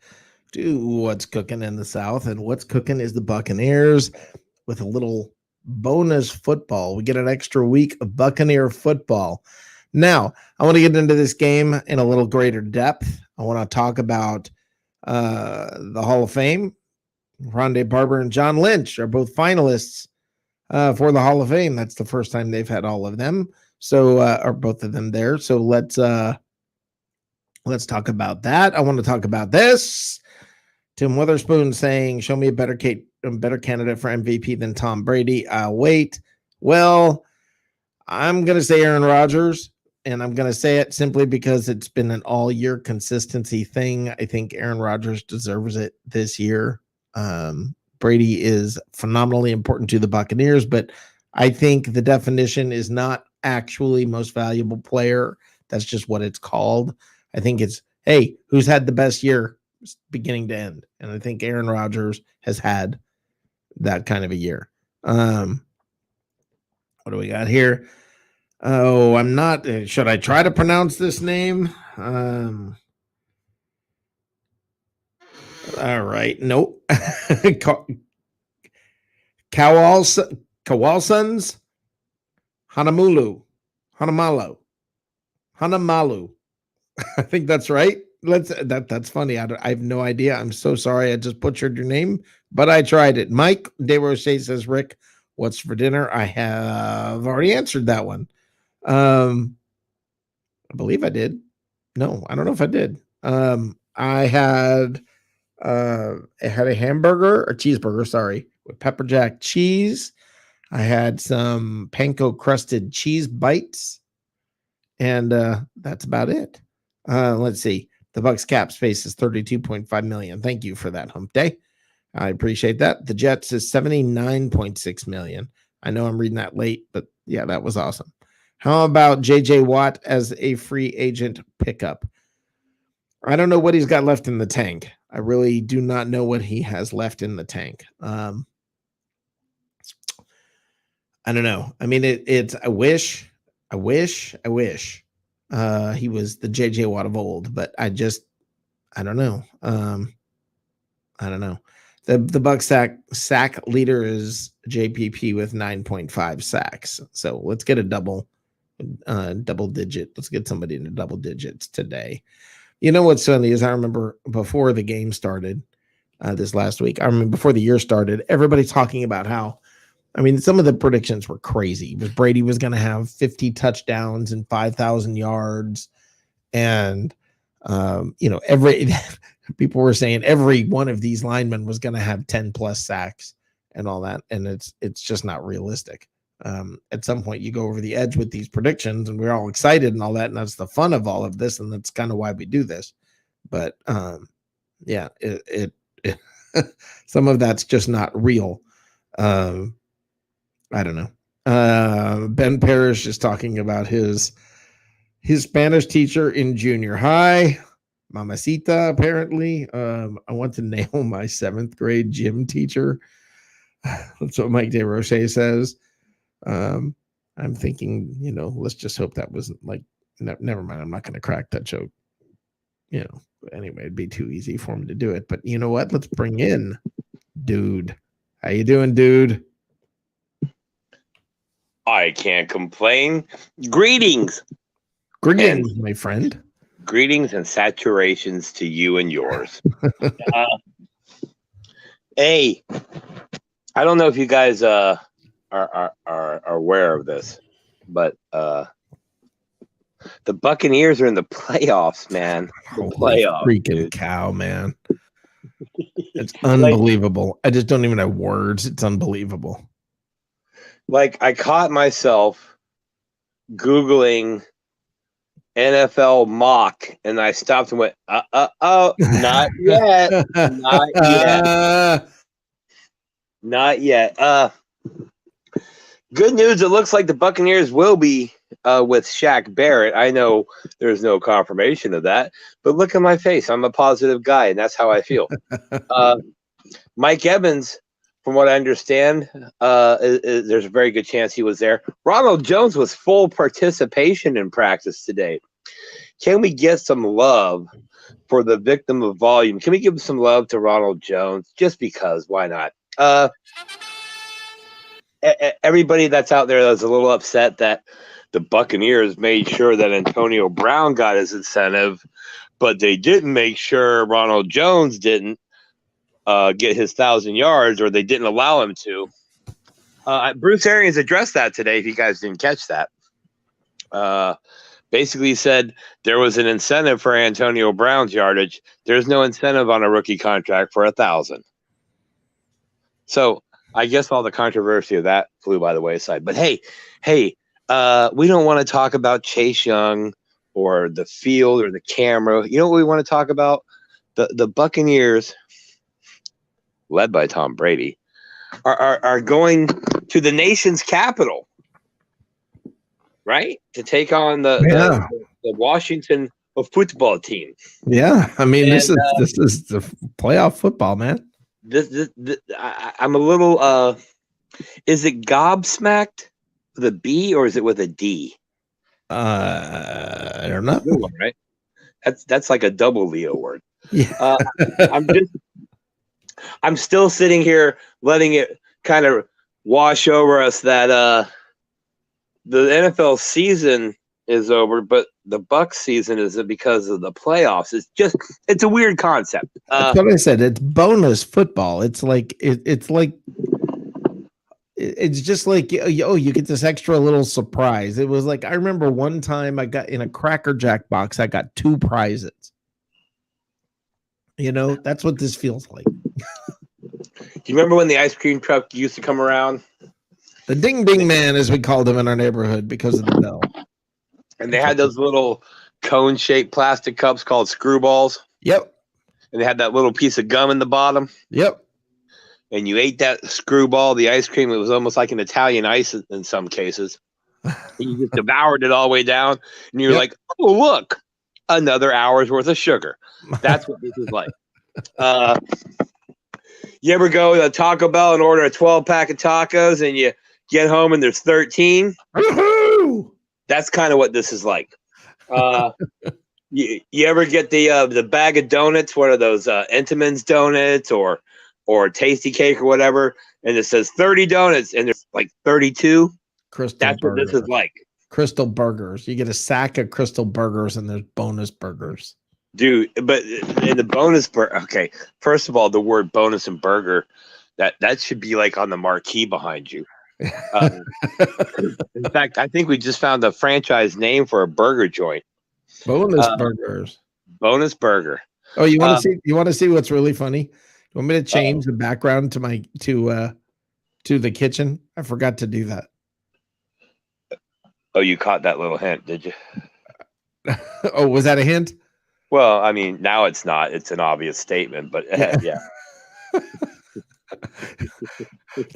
to What's Cooking in the South. And what's cooking is the Buccaneers with a little bonus football. We get an extra week of Buccaneer football. Now, I want to get into this game in a little greater depth. I want to talk about the Hall of Fame. Rondé Barber and John Lynch are both finalists for the Hall of Fame. That's the first time they've had all of them. So, or both of them there. So let's talk about that. I want to talk about this. Tim Witherspoon saying, "Show me a better candidate for MVP than Tom Brady." I'll wait. Well, I'm going to say Aaron Rodgers, and I'm going to say it simply because it's been an all-year consistency thing. I think Aaron Rodgers deserves it this year. Brady is phenomenally important to the Buccaneers, but I think the definition is not actually most valuable player. That's just what it's called. I think it's, hey, who's had the best year beginning to end? And I think Aaron Rodgers has had that kind of a year. What do we got here? Oh, I'm not. Should I try to pronounce this name? All right. Nope. Kawalsons Hanamalu. I think that's right. That's funny. I have no idea. I'm so sorry. I just butchered your name, but I tried it. Mike DeRoche says, "Rick, what's for dinner?" I have already answered that one. I believe I did. No, I don't know if I did. I had a cheeseburger, sorry, with pepper jack cheese. I had some panko crusted cheese bites, and that's about it. Let's see. The Bucs cap space is $32.5 million. Thank you for that, Hump Day. I appreciate that. The Jets is $79.6 million. I know I'm reading that late, but yeah, that was awesome. How about JJ Watt as a free agent pickup? I don't know what he's got left in the tank. I really do not know what he has left in the tank. I don't know. I mean, it's I wish he was the JJ Watt of old, but I don't know. I don't know. The Bucs sack leader is JPP with 9.5 sacks. So let's get a double digit. Let's get somebody into double digits today. You know what's funny is I remember before the game started this last week, I remember before the year started, everybody talking about how, I mean, some of the predictions were crazy. Brady was going to have 50 touchdowns and 5,000 yards. And, people were saying every one of these linemen was going to have 10 plus sacks and all that. And it's just not realistic. At some point you go over the edge with these predictions and we're all excited and all that. And that's the fun of all of this. And that's kind of why we do this. But, some of that's just not real. I don't know. Ben Parrish is talking about his Spanish teacher in junior high, Mamacita, apparently. I want to nail my 7th grade gym teacher. That's what Mike DeRoche says. I'm thinking, let's just hope that wasn't like, never mind. I'm not going to crack that joke. Anyway, it'd be too easy for him to do it. But you know what? Let's bring in Dude. How you doing, Dude? I can't complain. Greetings, my friend. Greetings and saturations to you and yours. Hey, I don't know if you guys are aware of this, but the Buccaneers are in the playoffs, man. The playoffs, freaking dude. Cow, man. It's unbelievable. I just don't even have words. It's unbelievable. Like, I caught myself Googling NFL mock, and I stopped and went, not yet. Not yet. Not yet. Good news, it looks like the Buccaneers will be with Shaq Barrett. I know there's no confirmation of that, but look at my face. I'm a positive guy, and that's how I feel. Mike Evans, from what I understand, there's a very good chance he was there. Ronald Jones was full participation in practice today. can we get some love for the victim of volume? Can we give some love to Ronald Jones? Just because, why not? Everybody that's out there that's a little upset that the Buccaneers made sure that Antonio Brown got his incentive, but they didn't make sure Ronald Jones didn't get his 1,000 yards, or they didn't allow him to. Bruce Arians addressed that today, if you guys didn't catch that. Basically said there was an incentive for Antonio Brown's yardage. There's no incentive on a rookie contract for 1,000. So I guess all the controversy of that flew by the wayside. But hey, we don't want to talk about Chase Young or the field or the camera. You know what we want to talk about? The Buccaneers, led by Tom Brady, are going to the nation's capital, right? To take on the Washington football team. Yeah, I mean, this is the playoff football, man. I'm a little. Is it gobsmacked with a B or is it with a D? I don't know. Right? That's like a double Leo word. Yeah. I'm still sitting here letting it kind of wash over us that the NFL season is over, but the Bucs season isn't because of the playoffs. It's a weird concept. That's what I said. It's bonus football. It's like it's just like, oh, you get this extra little surprise. It was like, I remember one time I got in a Cracker Jack box, I got 2 prizes. You know, that's what this feels like. Do you remember when the ice cream truck used to come around? The Ding Ding Man, as we called him in our neighborhood, because of the bell. And they had those little cone-shaped plastic cups called screwballs. Yep. And they had that little piece of gum in the bottom. Yep. And you ate that screwball, the ice cream. It was almost like an Italian ice in some cases. And you just devoured it all the way down. And you're like, oh, look, another hour's worth of sugar. That's what this is like. You ever go to Taco Bell and order a 12-pack of tacos and you get home and there's 13? Woo-hoo! That's kind of what this is like. You ever get the bag of donuts? What are those? Entenmann's donuts or Tasty Cake or whatever, and it says 30 donuts and there's like 32. That's what this is like. Crystal Burgers. You get a sack of Crystal Burgers and there's bonus burgers. Dude, but in the bonus burger, okay, first of all, the word bonus and burger, that should be like on the marquee behind you. In fact, I think we just found a franchise name for a burger joint. Bonus burgers. Bonus burger. Oh, you want to see? You want to see what's really funny? You want me to change the background to my to the kitchen? I forgot to do that. Oh, you caught that little hint, did you? Oh, was that a hint? Well, I mean, now it's not. It's an obvious statement, but yeah.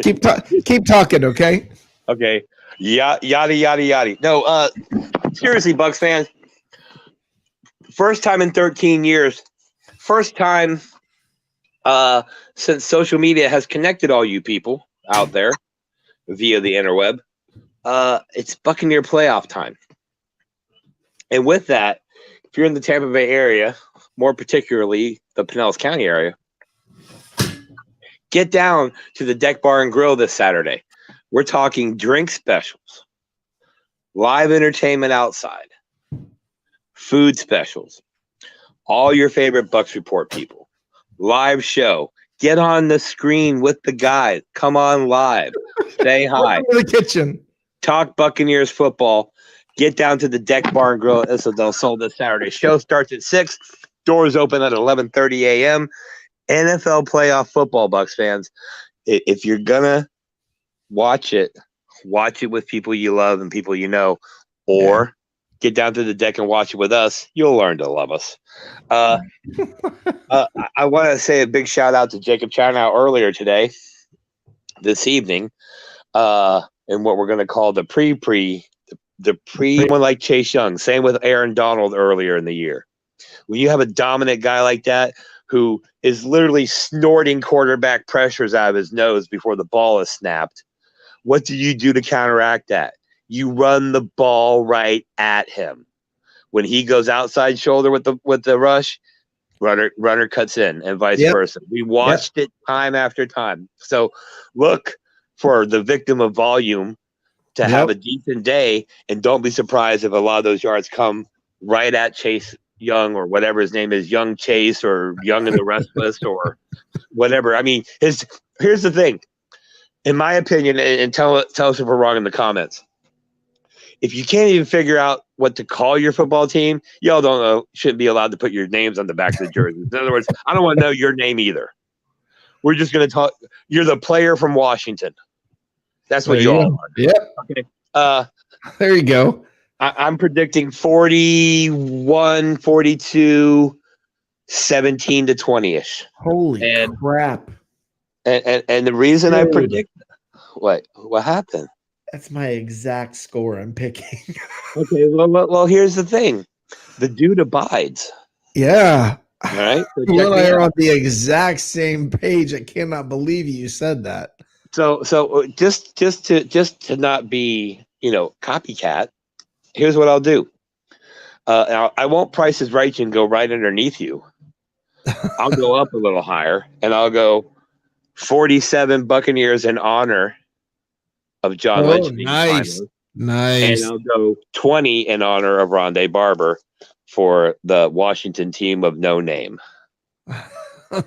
keep talking, okay? Okay. Yada yada yada. No, seriously, Bucs fans. First time in 13 years. First time since social media has connected all you people out there via the interweb. It's Buccaneer playoff time. And with that, if you're in the Tampa Bay area, more particularly the Pinellas County area, get down to the Deck Bar and Grill this Saturday. We're talking drink specials, live entertainment outside, food specials, all your favorite Bucs Report people, live show. Get on the screen with the guys. Come on live. Say hi. Welcome to the kitchen. Talk Buccaneers football. Get down to the Deck Bar and Grill at Isla del Sol this Saturday. Show starts at 6. Doors open at 11:30 a.m. NFL playoff football, Bucs fans. If you're gonna watch it with people you love and people you know, or get down to the deck and watch it with us. You'll learn to love us. I want to say a big shout out to Jacob Chinow earlier today, this evening, in what we're going to call the pre one like Chase Young. Same with Aaron Donald earlier in the year. When you have a dominant guy like that who is literally snorting quarterback pressures out of his nose before the ball is snapped, what do you do to counteract that? You run the ball right at him. when he goes outside shoulder with the rush, runner cuts in, and vice versa. We watched it time after time. So look for the victim of volume to have a decent day, and don't be surprised if a lot of those yards come right at Chase Young or whatever his name is, Young Chase or Young and the Restless or whatever. I mean, here's the thing. In my opinion, and tell us if we're wrong in the comments. If you can't even figure out what to call your football team, y'all don't know, shouldn't be allowed to put your names on the back of the jerseys. In other words, I don't want to know your name either. We're just going to talk. You're the player from Washington. That's what you all are. Yep. Okay. There you go. I'm predicting 41, 42, 17 to 20-ish. Holy crap. And the reason I predict what happened? That's my exact score I'm picking. Okay, well, here's the thing. The dude abides. Yeah. All right. So you and I are on the exact same page. I cannot believe you said that. So just to not be, copycat, here's what I'll do. I won't Price is Right and go right underneath you. I'll go up a little higher, and I'll go 47 Buccaneers in honor of John Lynch. Nice. And I'll go 20 in honor of Rondé Barber for the Washington team of no name. What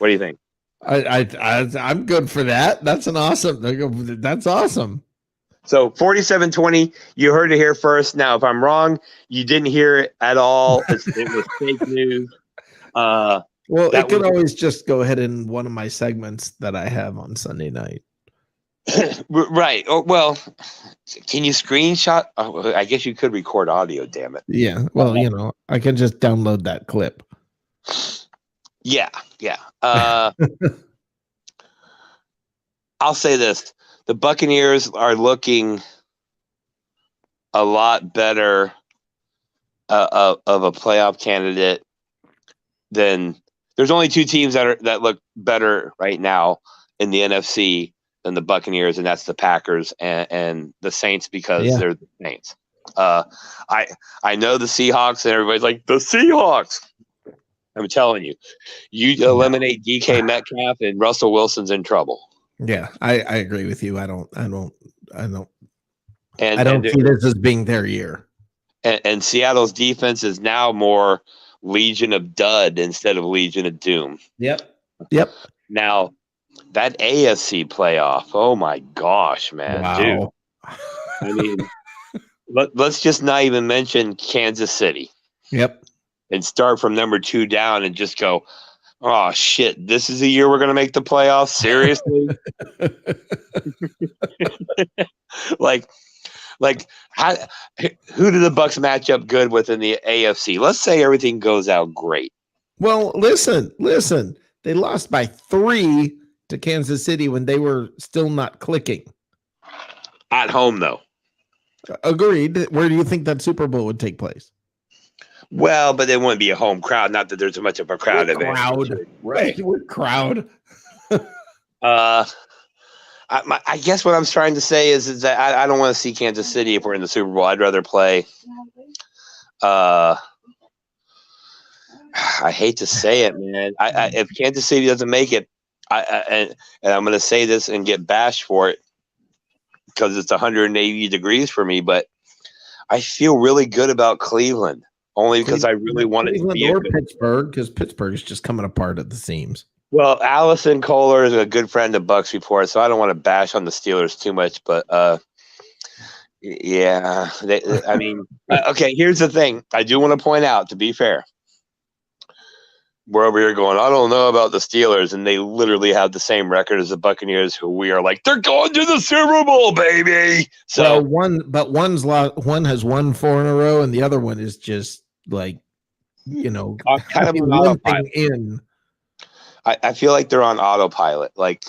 do you think? I'm good for that. That's awesome. So 47-20, you heard it here first. Now, if I'm wrong, you didn't hear it at all. It was fake news. Well, it could always just go ahead in one of my segments that I have on Sunday night. Right. Oh, well, can you screenshot? Oh, I guess you could record audio, damn it. Yeah. Well, I can just download that clip. Yeah. I'll say this. The Buccaneers are looking a lot better of a playoff candidate than there's only two teams that look better right now in the NFC than the Buccaneers, and that's the Packers and the Saints because they're the Saints. I know the Seahawks, and everybody's like, the Seahawks. I'm telling you, you eliminate DK Metcalf and Russell Wilson's in trouble. Yeah, I agree with you. I don't see And this as being their year. And Seattle's defense is now more Legion of Dud instead of Legion of Doom. Yep. Now, that AFC playoff, oh my gosh, man. Wow. Dude. I mean, let's just not even mention Kansas City. Yep. And start from number 2 down and just go, oh, shit, this is the year we're going to make the playoffs? Seriously? Like, who do the Bucs match up good with in the AFC? Let's say everything goes out great. Well, listen. They lost by 3 to Kansas City when they were still not clicking. At home, though. Agreed. Where do you think that Super Bowl would take place? Well, but it wouldn't be a home crowd. Not that there's much of a crowd event. Right. With crowd. I guess what I'm trying to say is that I don't want to see Kansas City if we're in the Super Bowl. I'd rather play. I hate to say it, man. If Kansas City doesn't make it, and I'm going to say this and get bashed for it because it's 180 degrees for me, but I feel really good about Cleveland. Only because I really want it to be Pittsburgh, because Pittsburgh is just coming apart at the seams. Well, Allison Kohler is a good friend of Bucs Report, so I don't want to bash on the Steelers too much. But yeah, okay. Here's the thing: I do want to point out, to be fair, we're over here going, I don't know about the Steelers, and they literally have the same record as the Buccaneers, who we are like, they're going to the Super Bowl, baby. So one has won 4 in a row, and the other one is just like, kind of on autopilot. I feel like they're on autopilot. Like,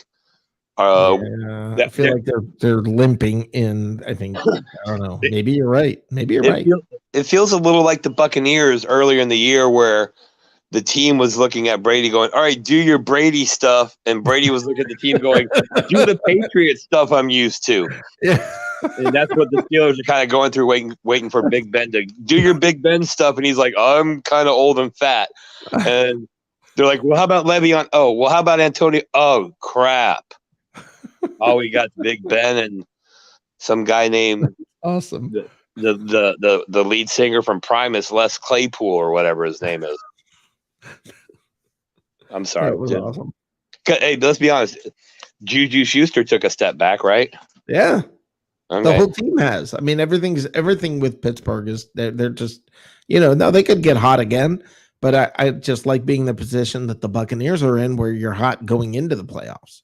I feel like they're limping in. I think, I don't know. Maybe you're right. It feels a little like the Buccaneers earlier in the year, where the team was looking at Brady going, all right, do your Brady stuff. And Brady was looking at the team going, do the Patriot stuff I'm used to. Yeah. And that's what the Steelers are kind of going through, waiting for Big Ben to do your Big Ben stuff. And he's like, I'm kind of old and fat. And they're like, well, how about Le'Veon? Oh, well, how about Antonio? Oh, crap. Oh, we got Big Ben and some guy named Awesome. the lead singer from Primus, Les Claypool or whatever his name is. I'm sorry. That was awesome. Hey, let's be honest. Juju Schuster took a step back, right? Yeah. Okay. The whole team has. I mean, everything with Pittsburgh is they're just, now they could get hot again, but I just like being in the position that the Buccaneers are in where you're hot going into the playoffs.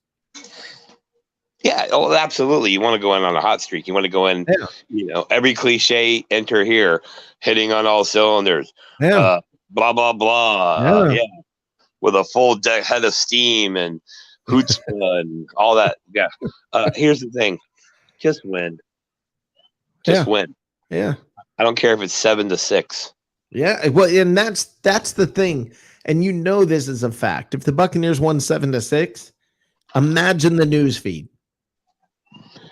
Yeah, oh, absolutely. You want to go in on a hot streak. You want to go in, every cliche, enter here, hitting on all cylinders. Yeah. Blah, blah, blah. Yeah. With a full head of steam and chutzpah and all that. Yeah. Here's the thing. Just win. Just win. Yeah. I don't care if it's 7-6. Yeah. Well, and that's the thing. And this is a fact. If the Buccaneers won 7-6, imagine the news feed.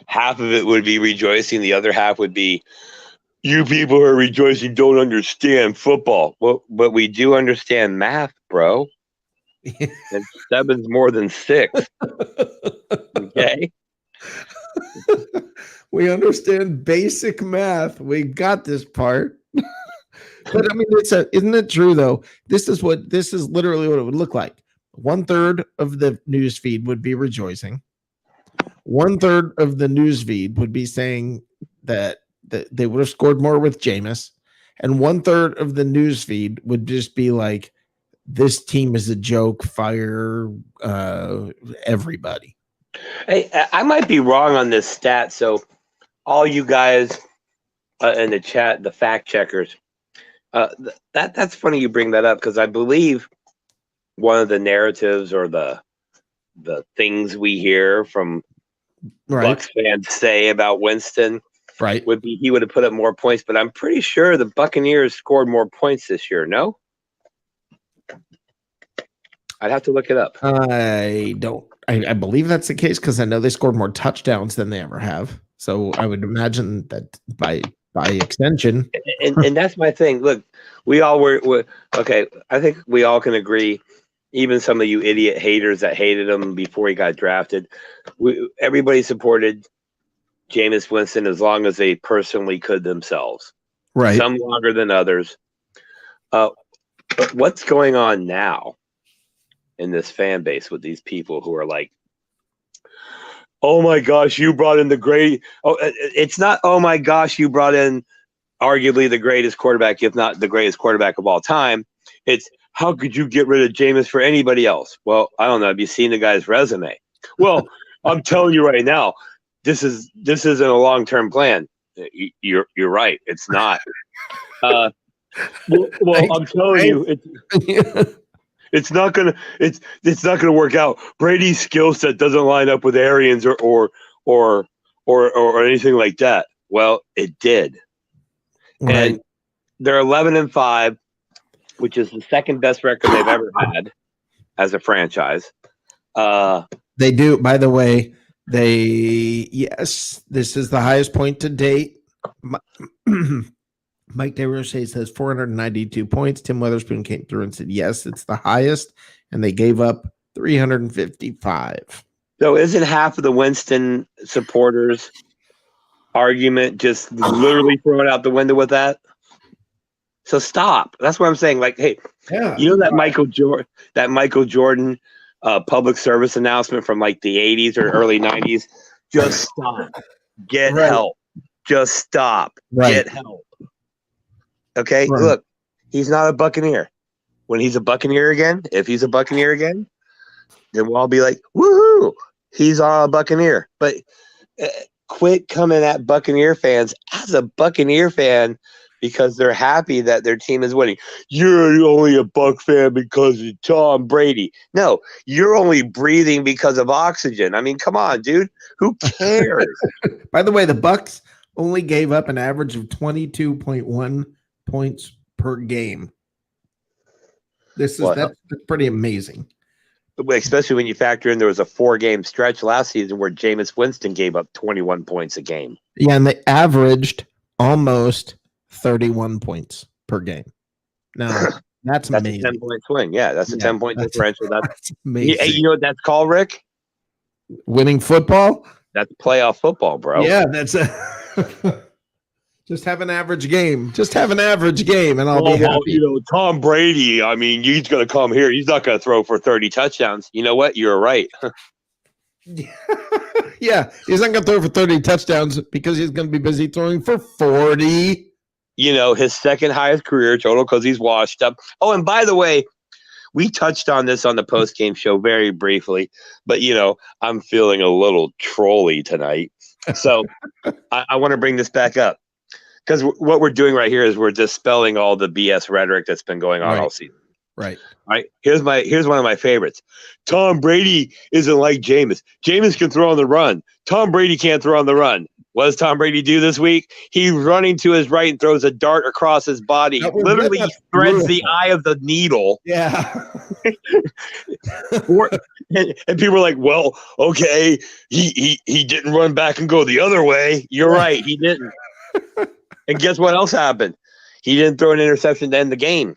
Half of it would be rejoicing. The other half would be, you people who are rejoicing don't understand football. Well, but we do understand math, bro. And 7's more than 6. Okay. We understand basic math. We got this part. But I mean, isn't it true though? This is literally what it would look like. 1/3 of the news feed would be rejoicing. 1/3 of the news feed would be saying that they would have scored more with Jameis, and 1/3 of the news feed would just be like, this team is a joke. Fire everybody. Hey, I might be wrong on this stat. So all you guys in the chat, the fact checkers, that's funny you bring that up, because I believe one of the narratives or the things we hear from Bucs fans say about Winston would be he would have put up more points, but I'm pretty sure the Buccaneers scored more points this year. No? I'd have to look it up. I believe that's the case because I know they scored more touchdowns than they ever have. So I would imagine that by extension. And that's my thing. Look, we all were okay. I think we all can agree. Even some of you idiot haters that hated him before he got drafted, everybody supported Jameis Winston as long as they personally could themselves. Right. Some longer than others. But what's going on now in this fan base with these people who are like, oh my gosh, you brought in the great. Oh, it's not, oh my gosh, you brought in arguably the greatest quarterback, if not the greatest quarterback of all time. It's, how could you get rid of Jameis for anybody else? Well, I don't know. Have you seen the guy's resume? Well, I'm telling you right now, this isn't a long-term plan. You're right. It's not. Well, I'm telling you, it's not gonna work out. Brady's skill set doesn't line up with Arians or anything like that. Well, it did, and they're 11-5, which is the second best record they've ever had as a franchise. They do, by the way. This is the highest point to date. Mike DeRoche says 492 points. Tim Weatherspoon came through and said, yes, it's the highest. And they gave up 355. So isn't half of the Winston supporters argument just literally thrown out the window with that? So stop. That's what I'm saying. Like, hey, that Michael Jordan public service announcement from like the 80s or early 90s? Just stop. Get help. Just stop. Get help. Okay, look, he's not a Buccaneer. When he's a Buccaneer again, if he's a Buccaneer again, then we'll all be like, woohoo, he's a Buccaneer. But quit coming at Buccaneer fans as a Buccaneer fan because they're happy that their team is winning. You're only a Buc fan because of Tom Brady. No, you're only breathing because of oxygen. I mean, come on, dude. Who cares? By the way, the Bucs only gave up an average of 22.1 points per game. That's pretty amazing. especially when you factor in there was a 4-game stretch last season where Jameis Winston gave up 21 points a game. Yeah, and they averaged almost 31 points per game. Now, that's amazing. A 10-point swing. Yeah, that's a 10-point differential. That's amazing. You know what that's called, Rick? Winning football? That's playoff football, bro. Yeah, that's just have an average game. Just have an average game, and I'll be happy. Tom Brady, I mean, he's going to come here. He's not going to throw for 30 touchdowns. You know what? You're right. Yeah, he's not going to throw for 30 touchdowns because he's going to be busy throwing for 40. His second highest career total because he's washed up. Oh, and by the way, we touched on this on the post-game show very briefly, but, I'm feeling a little trolly tonight. So I want to bring this back up because what we're doing right here is we're dispelling all the BS rhetoric that's been going on all season. Right. All right. Here's one of my favorites. Tom Brady isn't like Jameis. Jameis can throw on the run. Tom Brady can't throw on the run. What does Tom Brady do this week? He's running to his right and throws a dart across his body. Literally threads the eye of the needle. Yeah. and people are like, well, okay, he didn't run back and go the other way. You're right. He didn't. And guess what else happened? He didn't throw an interception to end the game.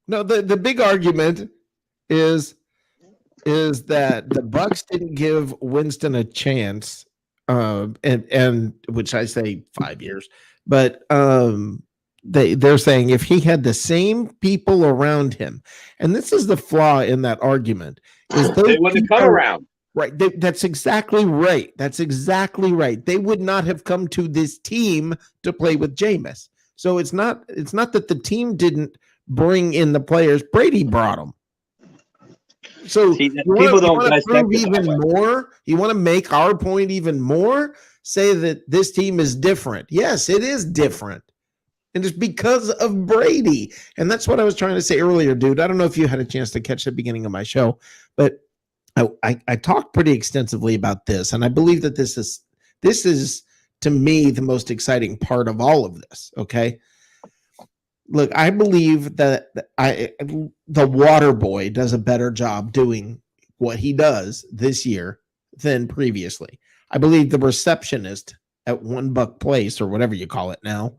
No, the big argument is that the Bucs didn't give Winston a chance, and which I say 5 years, but they're saying if he had the same people around him, and this is the flaw in that argument, is they wouldn't come around. Right. That's exactly right. That's exactly right. They would not have come to this team to play with Jameis. So it's not that the team didn't bring in the players. Brady brought them. So people don't prove even more. You want to make our point even more? Say that this team is different. Yes, it is different. And it's because of Brady. And that's what I was trying to say earlier, dude. I don't know if you had a chance to catch the beginning of my show, but I talked pretty extensively about this, and I believe that this is to me the most exciting part of all of this. Okay, look, I believe that the water boy does a better job doing what he does this year than previously. I believe the receptionist at One Buck Place, or whatever you call it now,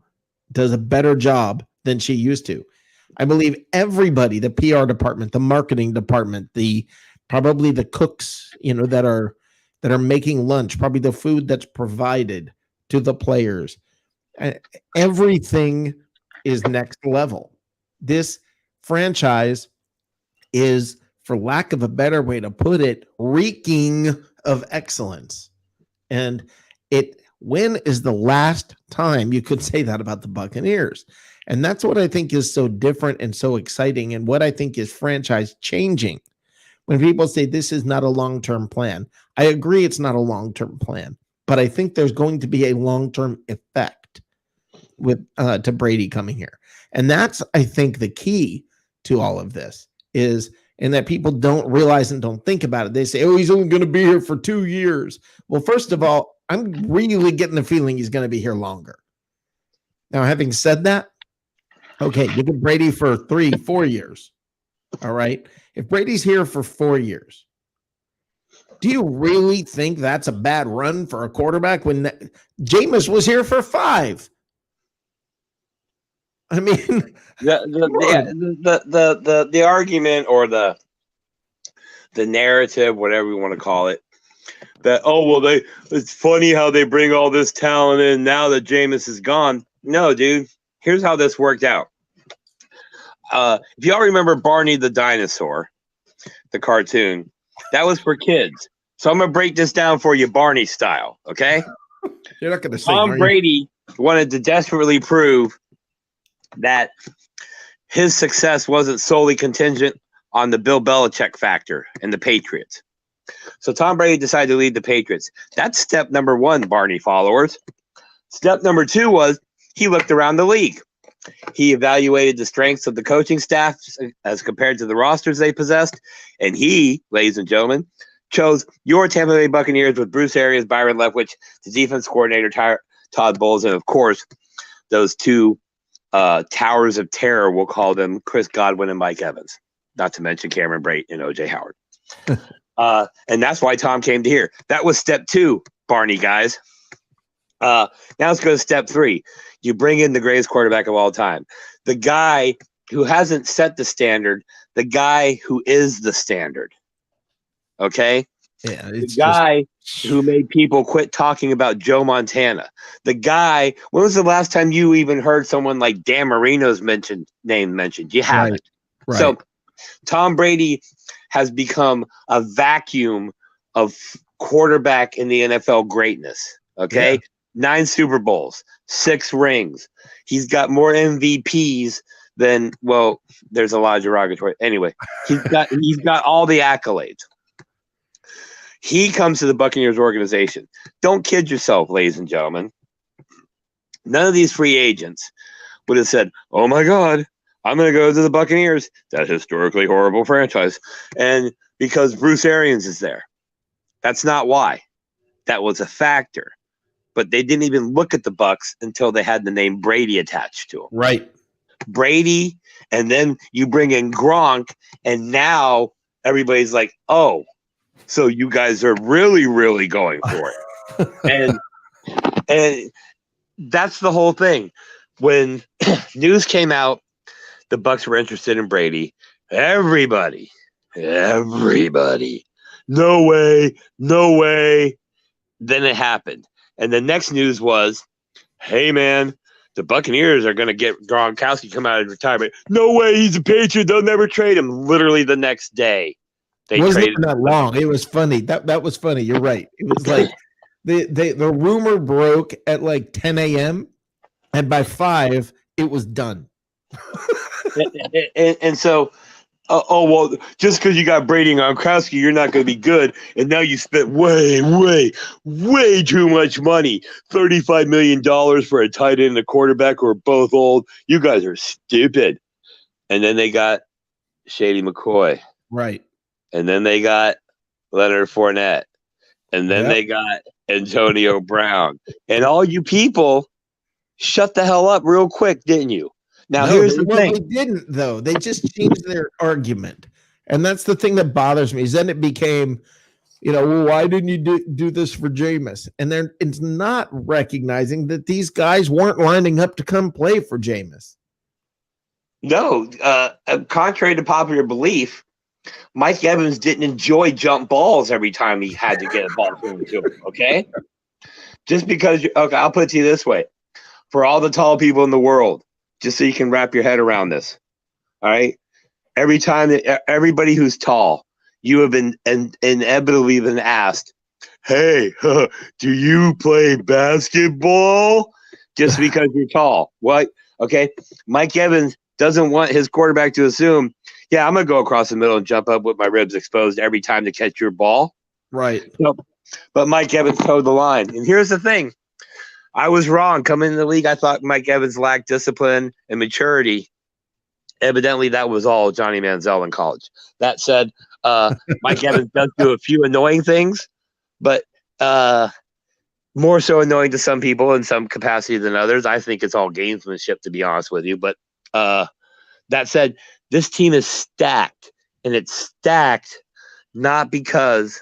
does a better job than she used to. I believe everybody, the PR department, the marketing department, probably the cooks, that are making lunch, probably the food that's provided to the players. Everything is next level. This franchise is, for lack of a better way to put it, reeking of excellence. And when is the last time you could say that about the Buccaneers? And that's what I think is so different and so exciting, and what I think is franchise changing. When people say this is not a long-term plan, I agree it's not a long-term plan, but I think there's going to be a long-term effect with to Brady coming here. And that's, I think, the key to all of this is, and that people don't realize and don't think about it. They say, oh, he's only going to be here for 2 years. Well, first of all, I'm really getting the feeling he's going to be here longer. Now, having said that, okay, you get Brady for 3-4 years. All right. If Brady's here for 4 years, do you really think that's a bad run for a quarterback when Jameis was here for 5? I mean, the argument or the narrative, whatever you want to call it, that it's funny how they bring all this talent in now that Jameis is gone. No, dude. Here's how this worked out. If y'all remember Barney the Dinosaur, the cartoon, that was for kids. So I'm going to break this down for you Barney style, okay? You're not going to say Tom Brady wanted to desperately prove that his success wasn't solely contingent on the Bill Belichick factor and the Patriots. So Tom Brady decided to lead the Patriots. That's step number 1, Barney followers. Step number 2 was he looked around the league. He evaluated the strengths of the coaching staff as compared to the rosters they possessed. And he, ladies and gentlemen, chose your Tampa Bay Buccaneers with Bruce Arians, Byron Leftwich, the defense coordinator, Todd Bowles, and, of course, those 2 towers of terror, we'll call them, Chris Godwin and Mike Evans, not to mention Cameron Brate and O.J. Howard. And that's why Tom came to here. That was step 2, Barney, guys. Now let's go to step 3. You bring in the greatest quarterback of all time. The guy who hasn't set the standard, the guy who is the standard. Okay? Yeah, the guy who made people quit talking about Joe Montana. The guy, when was the last time you even heard someone like Dan Marino's name mentioned? You haven't. Right. So Tom Brady has become a vacuum of quarterback in the NFL greatness. Okay? Yeah. 9 Super Bowls, 6 rings. He's got more MVPs than, well, there's a lot of derogatory. Anyway, he's got all the accolades. He comes to the Buccaneers organization. Don't kid yourself, ladies and gentlemen. None of these free agents would have said, oh my God, I'm going to go to the Buccaneers, that historically horrible franchise. And because Bruce Arians is there. That's not why. That was a factor. But they didn't even look at the Bucs until they had the name Brady attached to them. Right. Brady, and then you bring in Gronk, and now everybody's like, oh, so you guys are really, really going for it. and that's the whole thing. When news came out, the Bucs were interested in Brady. Everybody, no way. Then it happened. And the next news was, hey, man, the Buccaneers are going to get Gronkowski come out of retirement. No way, he's a Patriot. They'll never trade him. Literally the next day. They wasn't traded that long. It was funny. That was funny. You're right. It was like the rumor broke at like 10 a.m. and by 5 it was done. and so, well, just because you got Brady and Gronkowski, you're not going to be good. And now you spent way too much money. $35 million for a tight end and a quarterback who are both old. You guys are stupid. And then they got Shady McCoy. Right. And then they got Leonard Fournette. And then they got Antonio Brown. And all you people shut the hell up real quick, didn't you? Now, here's the thing. They didn't, though. They just changed their argument. And that's the thing that bothers me, is then it became, well, why didn't you do this for Jameis? And it's not recognizing that these guys weren't lining up to come play for Jameis. No, contrary to popular belief, Mike Evans didn't enjoy jump balls every time he had to get a ball thrown to him, okay? Just because, I'll put it to you this way. For all the tall people in the world, just so you can wrap your head around this, all right? Every time everybody who's tall, you have been inevitably been asked, hey, do you play basketball? Just because you're tall. What? Okay? Mike Evans doesn't want his quarterback to assume, yeah, I'm going to go across the middle and jump up with my ribs exposed every time to catch your ball. Right. So, but Mike Evans towed the line. And here's the thing. I was wrong. Coming in the league, I thought Mike Evans lacked discipline and maturity. Evidently, that was all Johnny Manziel in college. That said, Mike Evans does do a few annoying things, but more so annoying to some people in some capacity than others. I think it's all gamesmanship, to be honest with you. But that said, this team is stacked, and it's stacked not because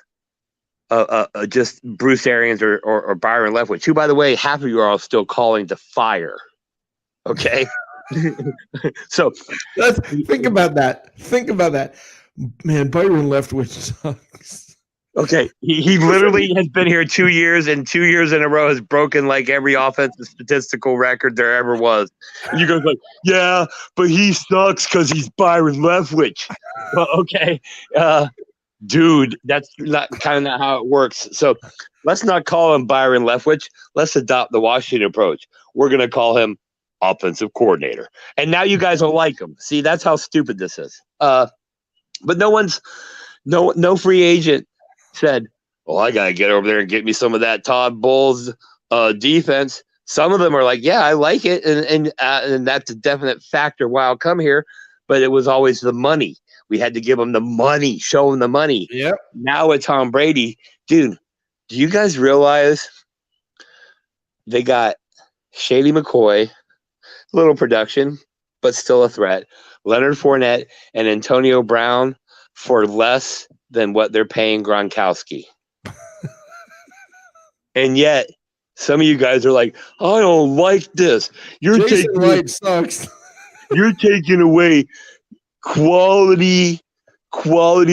just Bruce Arians or Byron Leftwich, who, by the way, half of you are all still calling to fire. Okay? So think about that. Man, Byron Leftwich sucks. Okay, he literally has been here 2 years, and 2 years in a row has broken like every offensive statistical record there ever was. And you guys like, yeah, but he sucks because he's Byron Leftwich. Well, okay, dude, that's not how it works. So let's not call him Byron Leftwich. Let's adopt the Washington approach. We're gonna call him offensive coordinator, and now you guys will like him. See, that's how stupid this is. But no free agent said, well, I got to get over there and get me some of that Todd Bowles defense. Some of them are like, yeah, I like it. And that's a definite factor why I'll come here. But it was always the money. We had to give them the money, show them the money. Yep. Now with Tom Brady, dude, do you guys realize they got Shady McCoy, little production, but still a threat, Leonard Fournette and Antonio Brown for less than what they're paying Gronkowski. And yet, some of you guys are like, I don't like this. Jason White sucks. You're taking away quality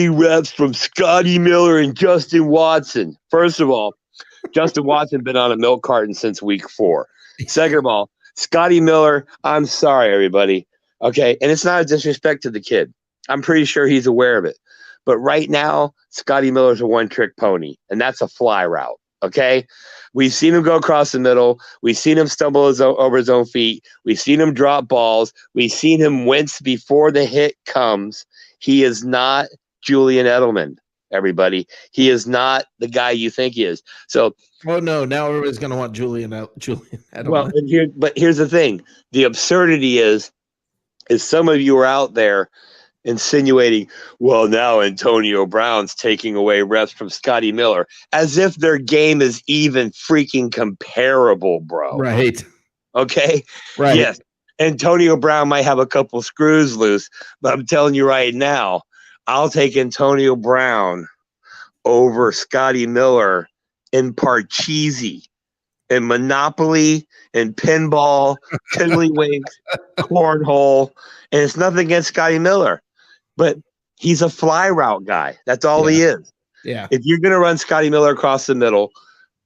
reps from Scotty Miller and Justin Watson. First of all, Justin Watson been on a milk carton since week 4. Second of all, Scotty Miller, I'm sorry, everybody. Okay, and it's not a disrespect to the kid. I'm pretty sure he's aware of it. But right now, Scotty Miller's a one-trick pony, and that's a fly route. Okay, we've seen him go across the middle. We've seen him stumble over his own feet. We've seen him drop balls. We've seen him wince before the hit comes. He is not Julian Edelman, everybody. He is not the guy you think he is. So, oh no, now everybody's going to want Julian Edelman. Well, but here's the thing: the absurdity is some of you are out there insinuating, well, now Antonio Brown's taking away reps from Scotty Miller, as if their game is even freaking comparable, bro. Right. Okay? Right. Yes, Antonio Brown might have a couple screws loose, but I'm telling you right now, I'll take Antonio Brown over Scotty Miller in Parcheesi, in Monopoly, in pinball, tiddlywinks, cornhole, and it's nothing against Scotty Miller. But he's a fly route guy. That's all he is. Yeah. If you're going to run Scotty Miller across the middle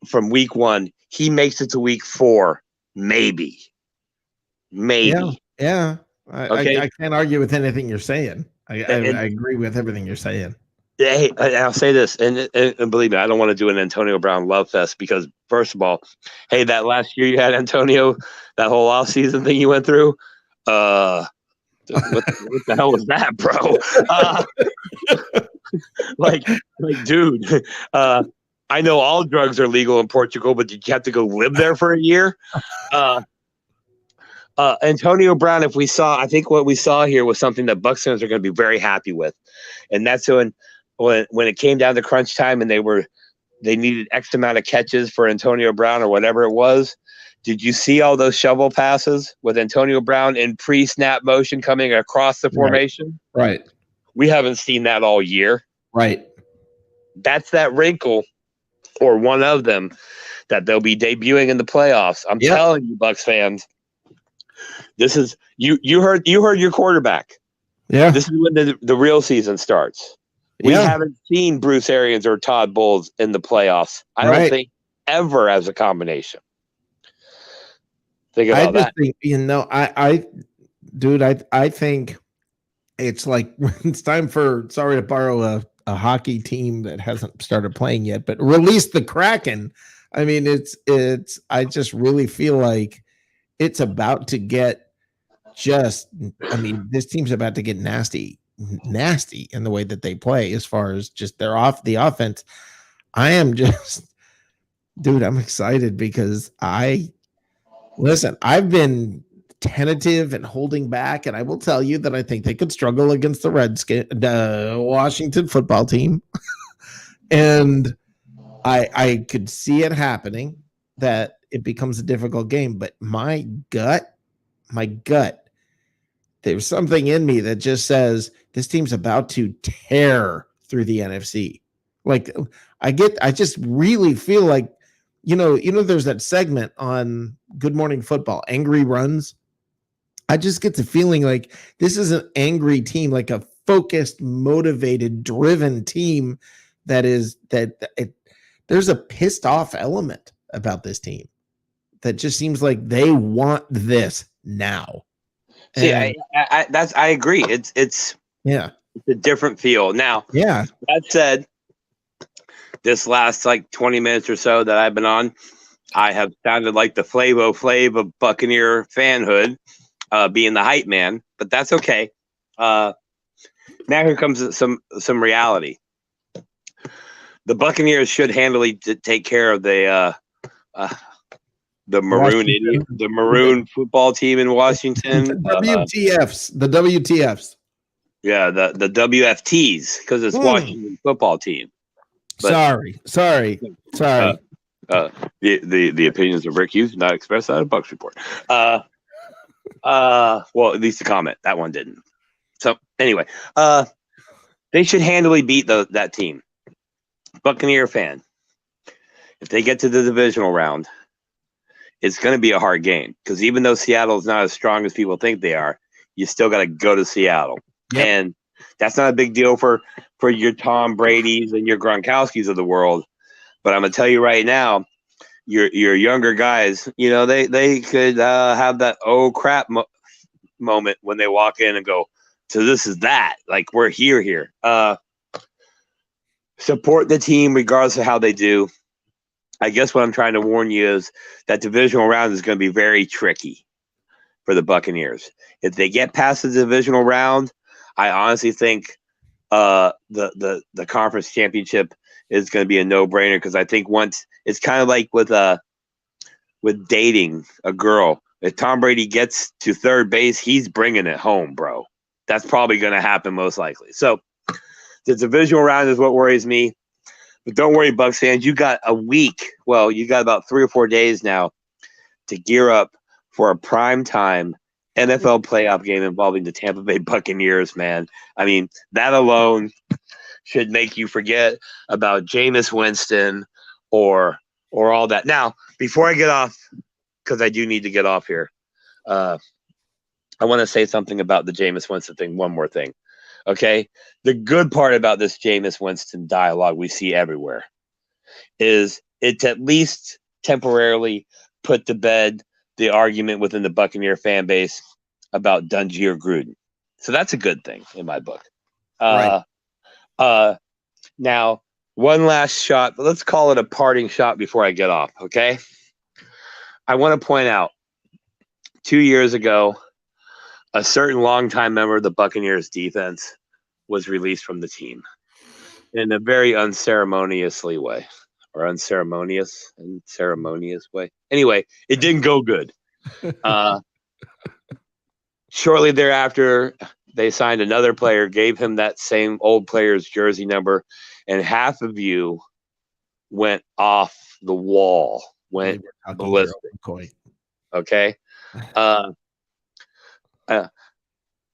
from week 1, he makes it to week 4, maybe. Yeah. Okay. I can't argue with anything you're saying. I agree with everything you're saying. Hey, I'll say this, and believe me, I don't want to do an Antonio Brown love fest because, first of all, hey, that last year you had Antonio, that whole offseason thing you went through, what the hell was that, bro? Dude, I know all drugs are legal in Portugal, but did you have to go live there for a year? Antonio Brown, I think what we saw here was something that Bucs fans are going to be very happy with, and that's when it came down to crunch time and they needed X amount of catches for Antonio Brown or whatever it was. Did you see all those shovel passes with Antonio Brown in pre-snap motion coming across the formation? Right. We haven't seen that all year. Right. That's that wrinkle, or one of them, that they'll be debuting in the playoffs. I'm telling you, Bucs fans, this is you heard your quarterback. Yeah. This is when the real season starts. We haven't seen Bruce Arians or Todd Bowles in the playoffs. I don't think ever as a combination. Think about that. I think it's like it's time for, sorry to borrow a hockey team that hasn't started playing yet, but release the Kraken. I mean, I just really feel like it's about to get this team's about to get nasty in the way that they play as far as just the offense. I am just, dude, I'm excited because I've been tentative and holding back, and I will tell you that I think they could struggle against the Washington football team. And I could see it happening, that it becomes a difficult game, but my gut, there's something in me that just says this team's about to tear through the NFC. Like I just really feel like, there's that segment on Good Morning Football, Angry Runs. I just get the feeling like this is an angry team, like a focused, motivated, driven team there's a pissed off element about this team that just seems like they want this now. See, I agree. It's a different feel. Now, that said, this last 20 minutes or so that I've been on, I have sounded like the Flavo Flav of Buccaneer fanhood, being the hype man, but that's okay. Now here comes some reality. The Buccaneers should handily take care of the maroon football team in Washington. The WTFs. Yeah, the WFTs, because it's Washington football team. But, sorry. The opinions of Rick Hughes do not express that of Bucs Report. Well, at least the comment. That one didn't. So anyway, They should handily beat that team. Buccaneer fan. If they get to the divisional round, it's going to be a hard game because even though Seattle is not as strong as people think they are, you still got to go to Seattle. Yep. And that's not a big deal for your Tom Brady's and your Gronkowski's of the world. But I'm going to tell you right now, your younger guys, they could have that oh crap moment when they walk in and go, so this is that. Like, we're here. Support the team regardless of how they do. I guess what I'm trying to warn you is that divisional round is going to be very tricky for the Buccaneers. If they get past the divisional round, I honestly think the conference championship is going to be a no-brainer because I think once it's kind of like with dating a girl. If Tom Brady gets to third base, he's bringing it home, bro. That's probably going to happen most likely. So the divisional round is what worries me. But don't worry, Bucs fans. You got a week. Well, you got about 3 or 4 days now to gear up for a primetime NFL playoff game involving the Tampa Bay Buccaneers, man. I mean, that alone should make you forget about Jameis Winston or all that. Now, before I get off, because I do need to get off here, I want to say something about the Jameis Winston thing. One more thing. Okay, the good part about this Jameis Winston dialogue we see everywhere is it at least temporarily put to bed the argument within the Buccaneer fan base about Dungy or Gruden. So that's a good thing in my book. Right. Now, one last shot, but let's call it a parting shot before I get off, okay? I want to point out 2 years ago, a certain longtime member of the Buccaneers defense was released from the team in a very unceremonious way. Anyway, it didn't go good. Shortly thereafter, they signed another player, gave him that same old player's jersey number, and half of you went off the wall, went ballistic. Okay?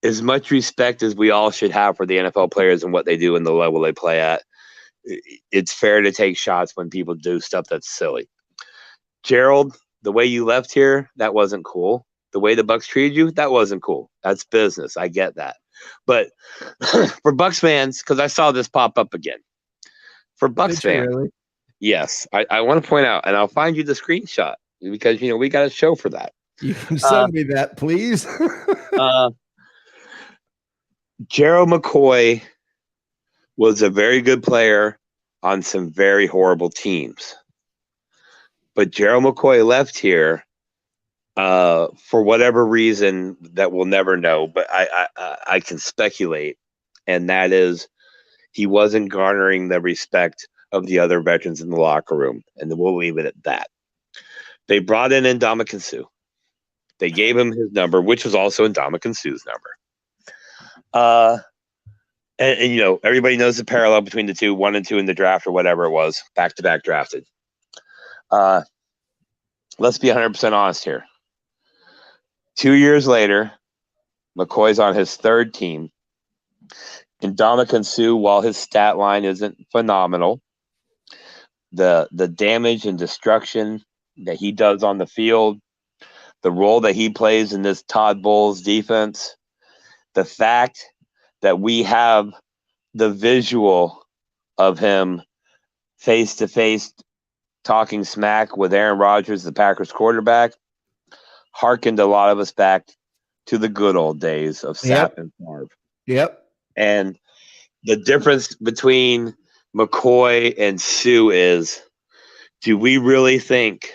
As much respect as we all should have for the NFL players and what they do and the level they play at, it's fair to take shots when people do stuff that's silly. Gerald, the way you left here, that wasn't cool. The way the Bucs treated you, that wasn't cool. That's business. I get that. But for Bucs fans, because I saw this pop up again. For Bucs fans, really? Yes, I want to point out, and I'll find you the screenshot because, we got a show for that. You can send me that, please. Gerald McCoy was a very good player on some very horrible teams. But Gerald McCoy left here for whatever reason that we'll never know, but I can speculate, and that is he wasn't garnering the respect of the other veterans in the locker room, and we'll leave it at that. They brought in Ndamukong Suh. They gave him his number, which was also Ndamukong Suh's number. And everybody knows the parallel between the two, 1 and 2 in the draft or whatever it was, back-to-back drafted. Let's be 100% honest here. 2 years later, McCoy's on his third team. And Ndamukong Suh, while his stat line isn't phenomenal, the damage and destruction that he does on the field, the role that he plays in this Todd Bowles defense, the fact that we have the visual of him face-to-face talking smack with Aaron Rodgers, the Packers quarterback, harkened a lot of us back to the good old days of Sapp and Favre. Yep. And the difference between McCoy and Suh is, do we really think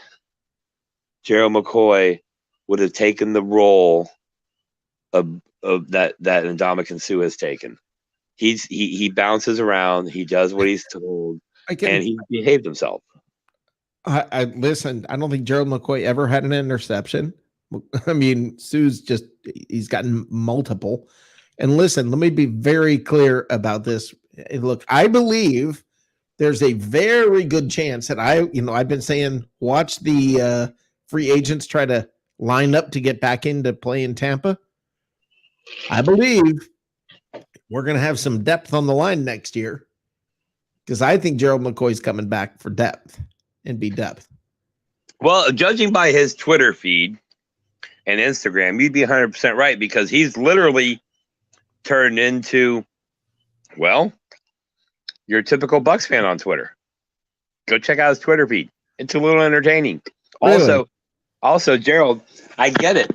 Gerald McCoy would have taken the role of that Ndamukong Suh has taken? He bounces around, he does what he's told, and he behaved himself. I listen. I don't think Gerald McCoy ever had an interception. I mean, he's gotten multiple. And listen, let me be very clear about this. Look, I believe there's a very good chance that I've been saying, watch the free agents try to line up to get back into play in Tampa. I believe we're going to have some depth on the line next year because I think Gerald McCoy's coming back for depth and be depth. Well, judging by his Twitter feed and Instagram, you'd be 100% right because he's literally turned into, well, your typical Bucks fan on Twitter. Go check out his Twitter feed. It's a little entertaining. Really? Also, Gerald, I get it.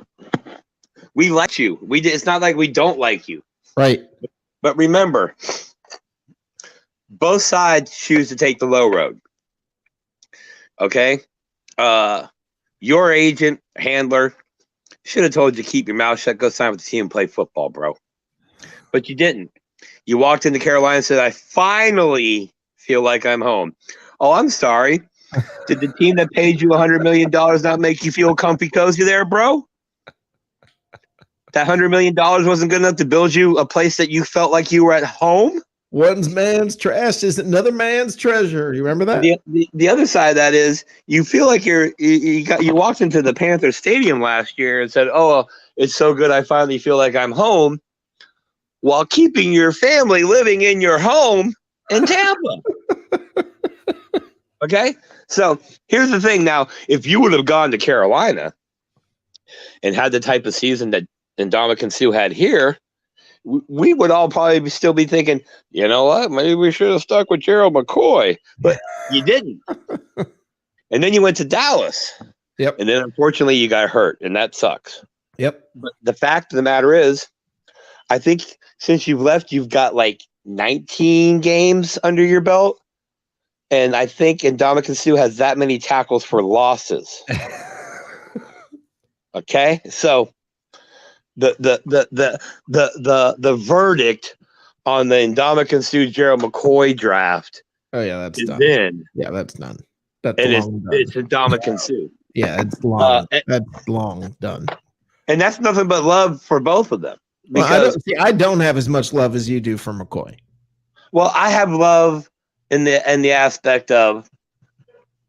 We like you. It's not like we don't like you. Right. But remember, both sides choose to take the low road. Okay? Your agent, handler, should have told you to keep your mouth shut, go sign with the team and play football, bro. But you didn't. You walked into Carolina and said, I finally feel like I'm home. Oh, I'm sorry. Did the team that paid you $100 million not make you feel comfy cozy there, bro? That $100 million wasn't good enough to build you a place that you felt like you were at home? One man's trash is another man's treasure. You remember that? The other side of that is you feel like you walked into the Panther Stadium last year and said, oh, it's so good I finally feel like I'm home, while keeping your family living in your home in Tampa. Okay? So here's the thing now. If you would have gone to Carolina and had the type of season that Ndamukong Suh had here, we would all probably still be thinking, you know what? Maybe we should have stuck with Gerald McCoy. But you didn't. And then you went to Dallas. Yep. And then unfortunately you got hurt, and that sucks. Yep. But the fact of the matter is, I think since you've left, you've got like 19 games under your belt. And I think Ndamukong Suh has that many tackles for losses. Okay? So the verdict on the Ndamukong Suh Gerald McCoy draft that's is done. in. Yeah, that's done. That's And long done. it's Ndamukong Suh. Yeah, it's long. That's long done. And that's nothing but love for both of them. Well, I don't have as much love as you do for McCoy. Well, I have love in the aspect of,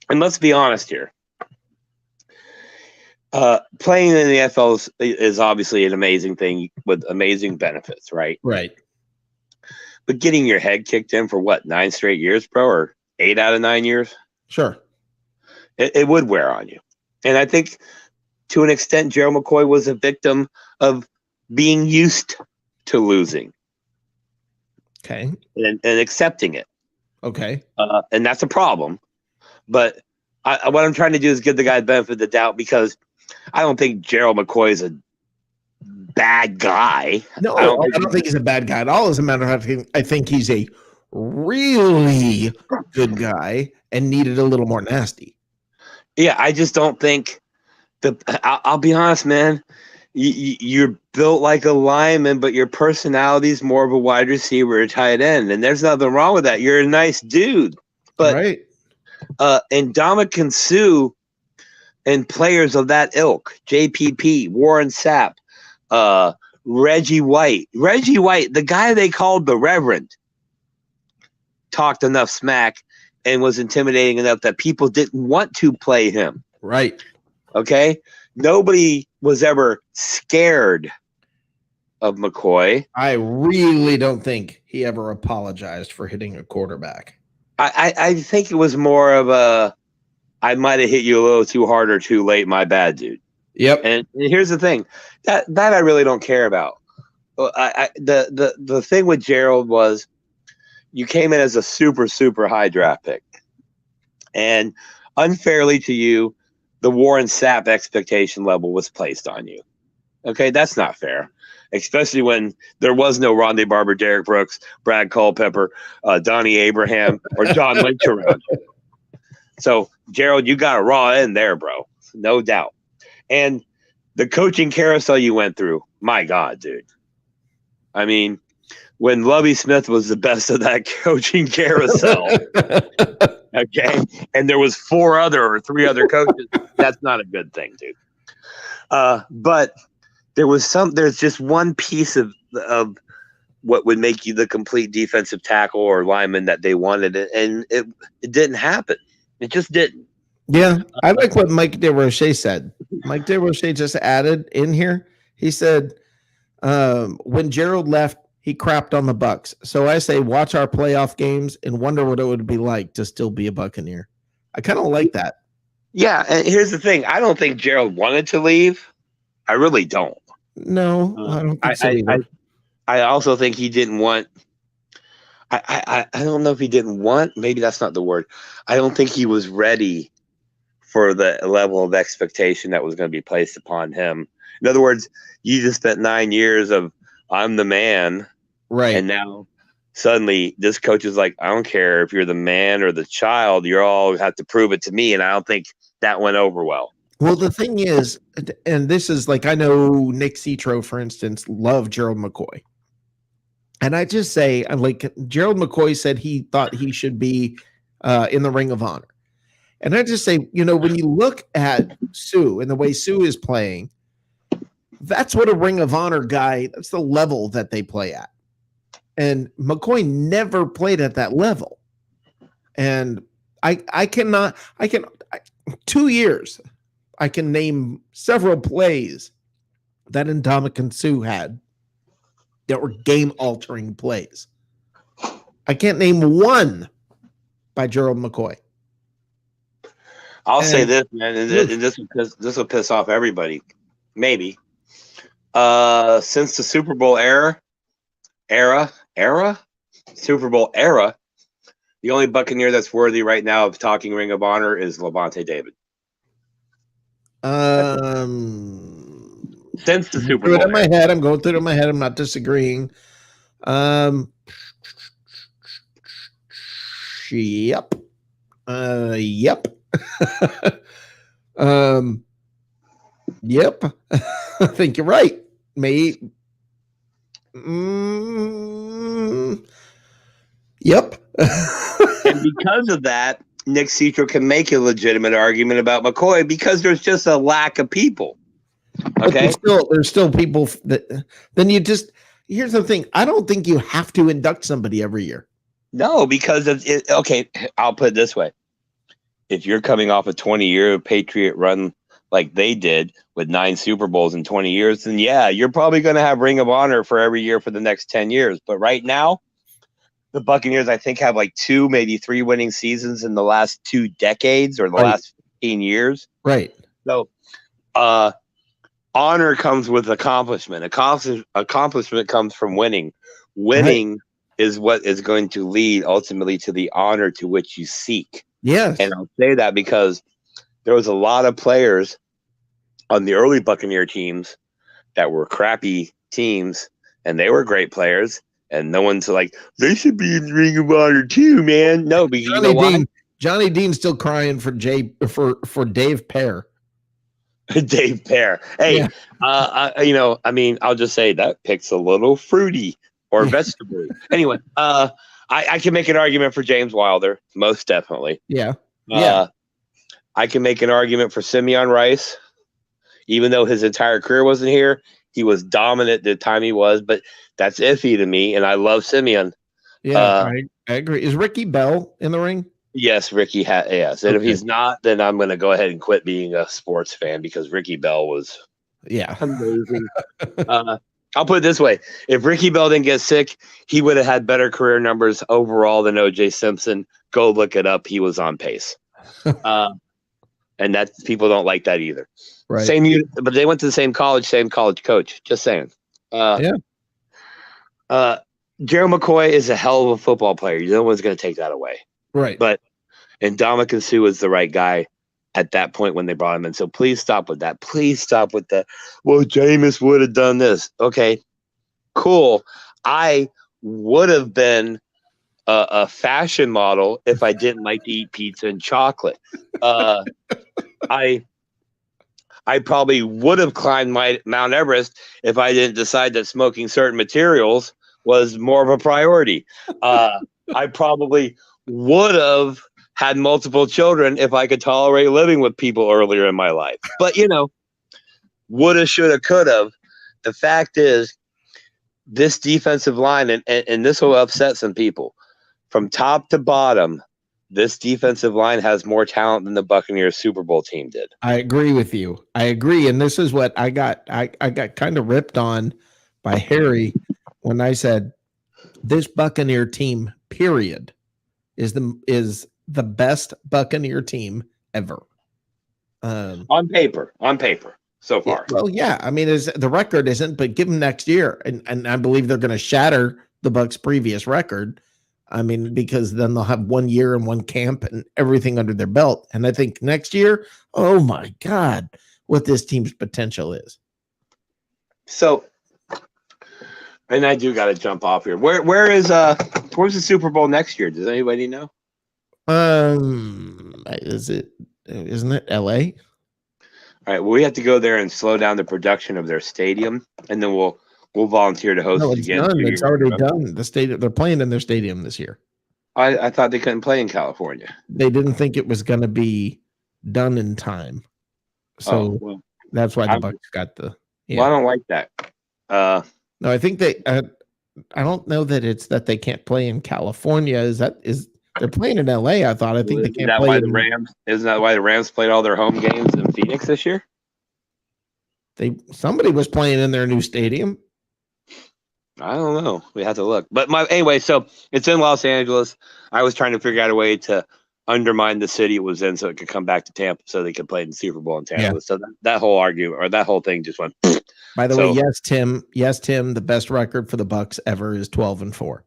and let's be honest here, playing in the NFL is obviously an amazing thing with amazing benefits, right? Right. But getting your head kicked in for what, 9 straight years, bro, or 8 out of 9 years? Sure. It would wear on you. And I think to an extent, Gerald McCoy was a victim of being used to losing. Okay. And accepting it. Okay. And that's a problem. But what I'm trying to do is give the guy the benefit of the doubt, because I don't think Gerald McCoy is a bad guy. No, I don't think he's a bad guy at all. As a matter of fact, I think he's a really good guy and needed a little more nasty. Yeah, I just don't think I'll be honest, man. You're built like a lineman, but your personality is more of a wide receiver or tight end, and there's nothing wrong with that. You're a nice dude, but right. Ndamukong Suh and players of that ilk, JPP, Warren Sapp, Reggie White, the guy they called the Reverend, talked enough smack and was intimidating enough that people didn't want to play him. Right. Okay. Nobody was ever scared of McCoy. I really don't think he ever apologized for hitting a quarterback. I think it was more of a, I might have hit you a little too hard or too late. My bad, dude. Yep. And here's the thing that I really don't care about. The thing with Gerald was you came in as a super, super high draft pick, and unfairly to you, the Warren Sapp expectation level was placed on you. Okay, that's not fair, especially when there was no Rondé Barber, Derek Brooks, Brad Culpepper, Donnie Abraham, or John Lynch around you. So, Gerald, you got a raw end there, bro. No doubt. And the coaching carousel you went through, my God, dude. I mean, when Lovie Smith was the best of that coaching carousel, okay, and there was 3 other coaches, that's not a good thing, dude. But there's just one piece of what would make you the complete defensive tackle or lineman that they wanted, and it didn't happen. It just didn't. Yeah, I like what Mike DeRoche said. Mike DeRoche just added in here. He said, when Gerald left, he crapped on the Bucks. So I say watch our playoff games and wonder what it would be like to still be a Buccaneer. I kind of like that. Yeah, and here's the thing. I don't think Gerald wanted to leave. I really don't. No, I don't think so either. I also think he didn't want. I don't know if he didn't want. Maybe that's not the word. I don't think he was ready for the level of expectation that was going to be placed upon him. In other words, you just spent 9 years of I'm the man, Right. and now suddenly this coach is like, I don't care if you're the man or the child. You all have to prove it to me, and I don't think that went over well. Well, the thing is, and this is like, I know Nick Citro, for instance, loved Gerald McCoy. And I just say, like, Gerald McCoy said he thought he should be in the Ring of Honor. And I just say, you know, when you look at Sue and the way Sue is playing, that's what a Ring of Honor guy, that's the level that they play at. And McCoy never played at that level. And I can 2 years, I can name several plays that Ndamukong Suh had that were game-altering plays. I can't name one by Gerald McCoy. I'll say this, man, and this will piss off everybody. Maybe. Since the Super Bowl Super Bowl era, the only Buccaneer that's worthy right now of talking Ring of Honor is Levante David. Since the Super Bowl. I'm going through it in my head. I'm not disagreeing. Yep. Yep. Yep. I think you're right. Yep. And because of that, Nick Citro can make a legitimate argument about McCoy because there's just a lack of people. Okay. There's still people that then you just, here's the thing. I don't think you have to induct somebody every year. No, because of it. Okay. I'll put it this way. If you're coming off a 20-year Patriot run like they did with 9 Super Bowls in 20 years, then yeah, you're probably going to have Ring of Honor for every year for the next 10 years. But right now, the Buccaneers, I think, have like 2, maybe 3 winning seasons in the last 2 decades or the last 15 years. Right. So, honor comes with accomplishment. Accomplishment comes from winning. Winning is what is going to lead ultimately to the honor to which you seek. Yes. And I'll say that because there was a lot of players on the early Buccaneer teams that were crappy teams, and they were great players. And no one's like, they should be in the Ring of Honor too, man. No, but you know why? Johnny Dean's still crying for Dave Pear. Dave Pear. Hey, I mean, I'll just say that pick's a little fruity or vegetable. Anyway, I can make an argument for James Wilder, most definitely. Yeah. I can make an argument for Simeon Rice, even though his entire career wasn't here. He was dominant the time he was, but that's iffy to me, and I love Simeon. Yeah, I agree. Is Ricky Bell in the ring? Yes, Ricky yes. And if he's not, then I'm going to go ahead and quit being a sports fan because Ricky Bell was amazing. I'll put it this way. If Ricky Bell didn't get sick, he would have had better career numbers overall than O.J. Simpson. Go look it up. He was on pace. And that people don't like that either. Right. But they went to the same college coach. Just saying. Gerald McCoy is a hell of a football player. No one's going to take that away. Right. But Ndamukong Suh was the right guy at that point when they brought him in. So please stop with that. Please stop with the, well, Jameis would have done this. Okay, cool. I would have been a fashion model if I didn't like to eat pizza and chocolate. I probably would have climbed Mount Everest if I didn't decide that smoking certain materials was more of a priority. I probably would have had multiple children if I could tolerate living with people earlier in my life. But, woulda, shoulda, coulda. The fact is, this defensive line, and this will upset some people, from top to bottom, this defensive line has more talent than the Buccaneers Super Bowl team did. I agree with you. I agree. And this is what I got kind of ripped on by Harry when I said this Buccaneer team, period, is the best Buccaneer team ever. On paper, so far. Well, yeah. I mean, the record isn't, but give them next year, and I believe they're going to shatter the Bucks' previous record. I mean, because then they'll have 1 year and one camp and everything under their belt. And I think next year, oh my God, what this team's potential is. So, and I do got to jump off here. Where's the Super Bowl next year? Does anybody know? Isn't it LA? All right. Well, we have to go there and slow down the production of their stadium, and then we'll volunteer to host No, it it's again. done. It's already done. The stadium, they're playing in their stadium this year. I thought they couldn't play in California. They didn't think it was going to be done in time, so that's why the Bucks got the. Yeah. Well, I don't like that. No, I think they. I don't know that it's that they can't play in California. Is they're playing in LA? I thought. I think they can't play. Why the Rams? Isn't that why the Rams played all their home games in Phoenix this year? Somebody was playing in their new stadium. I don't know. We have to look. But anyway, so it's in Los Angeles. I was trying to figure out a way to undermine the city it was in so it could come back to Tampa so they could play in the Super Bowl in Tampa. Yeah. So that whole argument or that whole thing just went. By the way, yes, Tim, the best record for the Bucks ever is 12-4.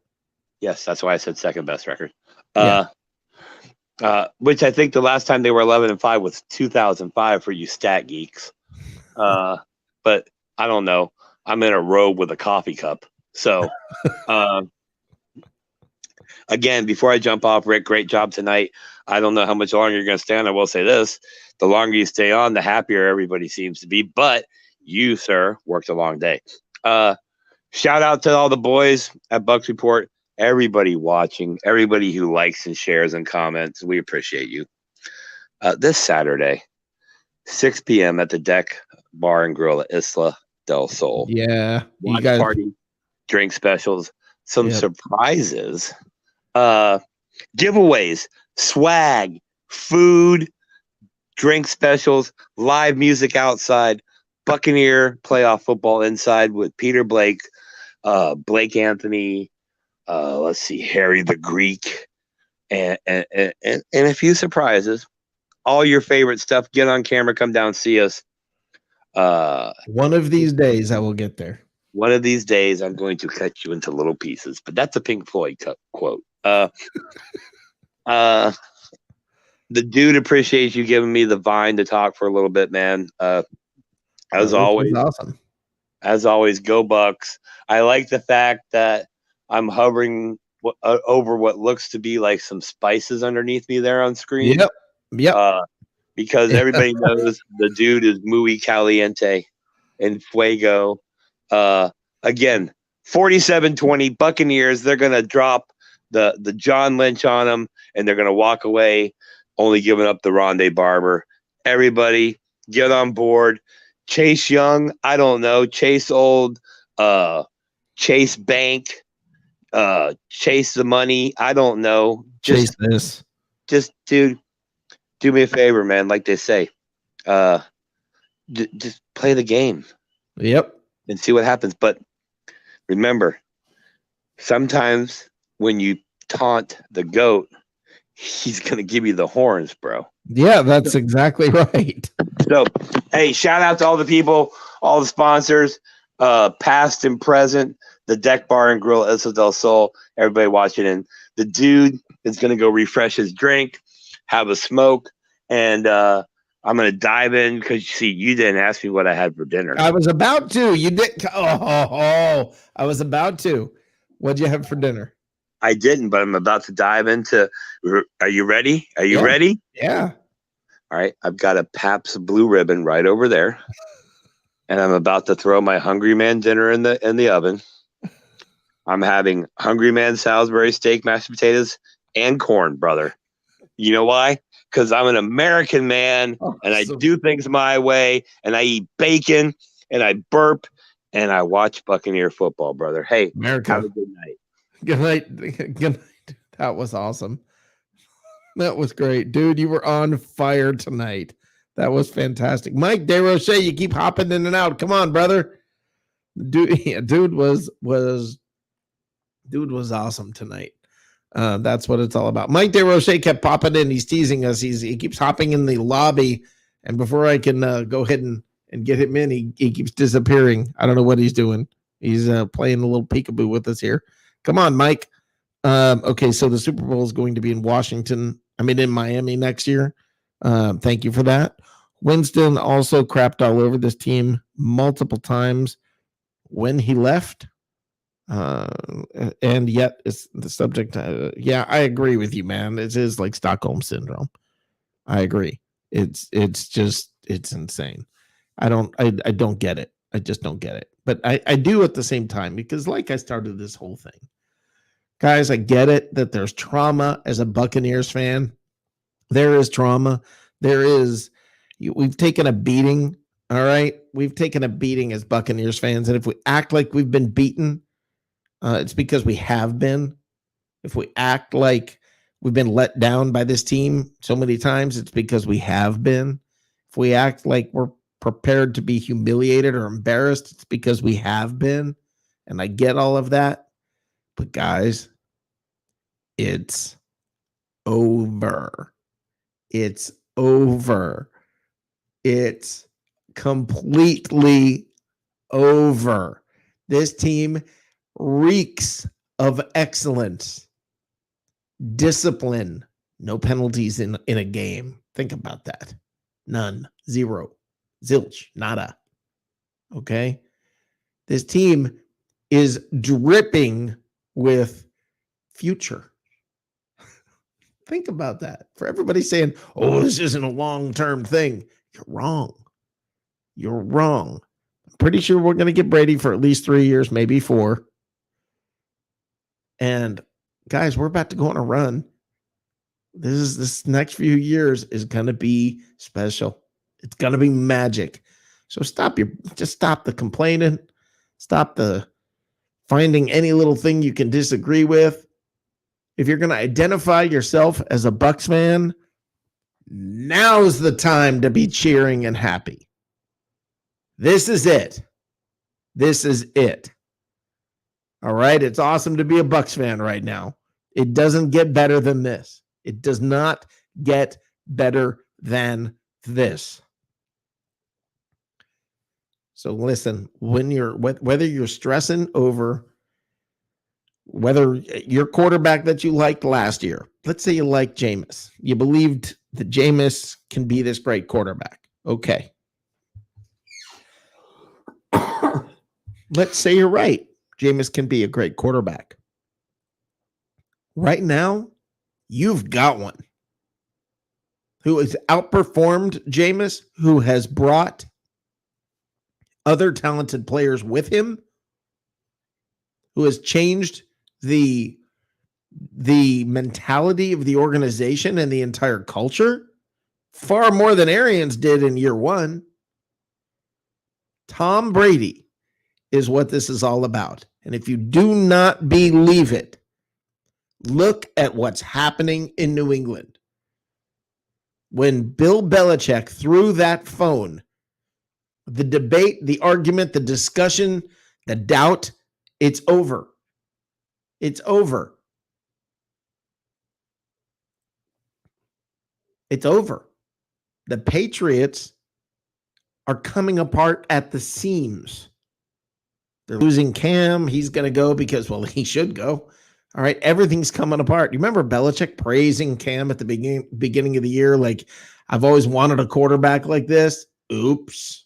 Yes, that's why I said second best record. Yeah. Which I think the last time they were 11-5 was 2005 for you stat geeks. But I don't know. I'm in a robe with a coffee cup. So, again, before I jump off, Rick, great job tonight. I don't know how much longer you're going to stay on. I will say this. The longer you stay on, the happier everybody seems to be. But you, sir, worked a long day. Shout out to all the boys at Bucks Report, everybody watching, everybody who likes and shares and comments. We appreciate you. This Saturday, 6 p.m. at the Deck Bar and Grill at Isla del Sol. Yeah. You guys party, drink specials, some surprises, giveaways, swag, food, drink specials, live music outside, Buccaneer playoff football inside with Peter Blake, Blake Anthony, let's see, Harry the Greek, and a few surprises. All your favorite stuff. Get on camera, come down, see us. One of these days I will get there. One of these days I'm going to cut you into little pieces. But that's a Pink Floyd quote. The dude appreciates you giving me the vine to talk for a little bit, man. As always, awesome. As always, go Bucks. I like the fact that I'm hovering over what looks to be like some spices underneath me there on screen. Yep. Because everybody knows the dude is muy caliente and fuego. Again, 47-20 Buccaneers. They're going to drop the John Lynch on them, and they're going to walk away, only giving up the Rondé Barber. Everybody get on board. Chase Young, I don't know. Chase Old, Chase Bank, Chase the money. I don't know. Chase this. Just, dude, do me a favor, man. Like they say, just play the game. Yep. And see what happens. But remember, sometimes when you taunt the GOAT, he's going to give you the horns, bro. Yeah, that's exactly right. So, hey, shout out to all the people, all the sponsors, past and present, the Deck Bar and Grill, Isla del Sol, everybody watching. And the dude is going to go refresh his drink, have a smoke, and I'm going to dive in because, see, you didn't ask me what I had for dinner. I was about to. You did. I was about to. What'd you have for dinner? I didn't, but I'm about to dive into. Are you ready? Are you ready? Yeah. All right. I've got a Pabst Blue Ribbon right over there, and I'm about to throw my Hungry Man dinner in the oven. I'm having Hungry Man Salisbury steak, mashed potatoes, and corn, brother. You know why? Because I'm an American man, and I do things my way, and I eat bacon, and I burp, and I watch Buccaneer football, brother. Hey, America. Have a good night. Good night. Good night. That was awesome. That was great. Dude, you were on fire tonight. That was fantastic. Mike DeRoche, you keep hopping in and out. Come on, brother. Dude was Dude was awesome tonight. That's what it's all about. Mike DeRoche kept popping in. He's teasing us. He keeps hopping in the lobby, and before I can go ahead and get him in, he keeps disappearing. I don't know what he's doing. He's playing a little peekaboo with us here. Come on, Mike. Okay, so the Super Bowl is going to be in in Miami next year. Thank you for that. Winston also crapped all over this team multiple times when he left. And yet it's the subject. Yeah, I agree with you, man. It is like Stockholm syndrome. I agree. It's insane. I don't get it. I just don't get it. But I do at the same time, because like I started this whole thing. Guys, I get it that there's trauma as a Buccaneers fan. There is trauma. We've taken a beating. All right. We've taken a beating as Buccaneers fans. And if we act like we've been beaten, it's because we have been. If we act like we've been let down by this team so many times, it's because we have been. If we act like we're prepared to be humiliated or embarrassed, it's because we have been. And I get all of that. But guys, it's over. It's over. It's completely over. This team reeks of excellence, discipline, no penalties in a game. Think about that. None, zero, zilch, nada. Okay. This team is dripping with future. Think about that. For everybody saying, oh, this isn't a long-term thing. You're wrong. You're wrong. I'm pretty sure we're going to get Brady for at least 3 years, maybe 4. And guys, we're about to go on a run. This next few years is going to be special. It's going to be magic. So just stop the complaining. Stop the finding any little thing you can disagree with. If you're going to identify yourself as a Bucs fan, now's the time to be cheering and happy. This is it. This is it. All right. It's awesome to be a Bucs fan right now. It doesn't get better than this. It does not get better than this. So listen, whether you're stressing over whether your quarterback that you liked last year, let's say you liked Jameis, you believed that Jameis can be this great quarterback. Okay. Let's say you're right. Jameis can be a great quarterback. Right now, you've got one who has outperformed Jameis, who has brought other talented players with him, who has changed the mentality of the organization and the entire culture far more than Arians did in year 1. Tom Brady is what this is all about. And if you do not believe it, look at what's happening in New England. When Bill Belichick threw that phone, the debate, the argument, the discussion, the doubt, it's over. It's over. It's over. The Patriots are coming apart at the seams. They're losing Cam. He's going to go because, well, he should go. All right. Everything's coming apart. You remember Belichick praising Cam at the beginning of the year? Like, I've always wanted a quarterback like this. Oops.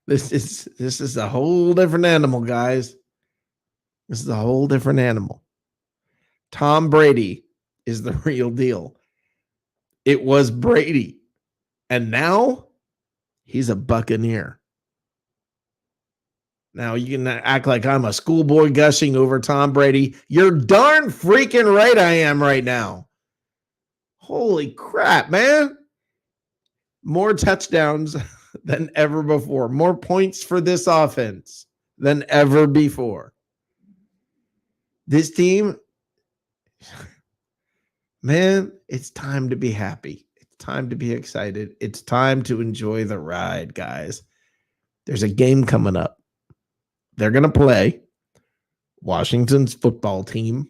This is a whole different animal, guys. This is a whole different animal. Tom Brady is the real deal. It was Brady. And now he's a Buccaneer. Now you can act like I'm a schoolboy gushing over Tom Brady. You're darn freaking right I am right now. Holy crap, man. More touchdowns than ever before. More points for this offense than ever before. This team, man, it's time to be happy. It's time to be excited. It's time to enjoy the ride, guys. There's a game coming up. They're going to play Washington's football team,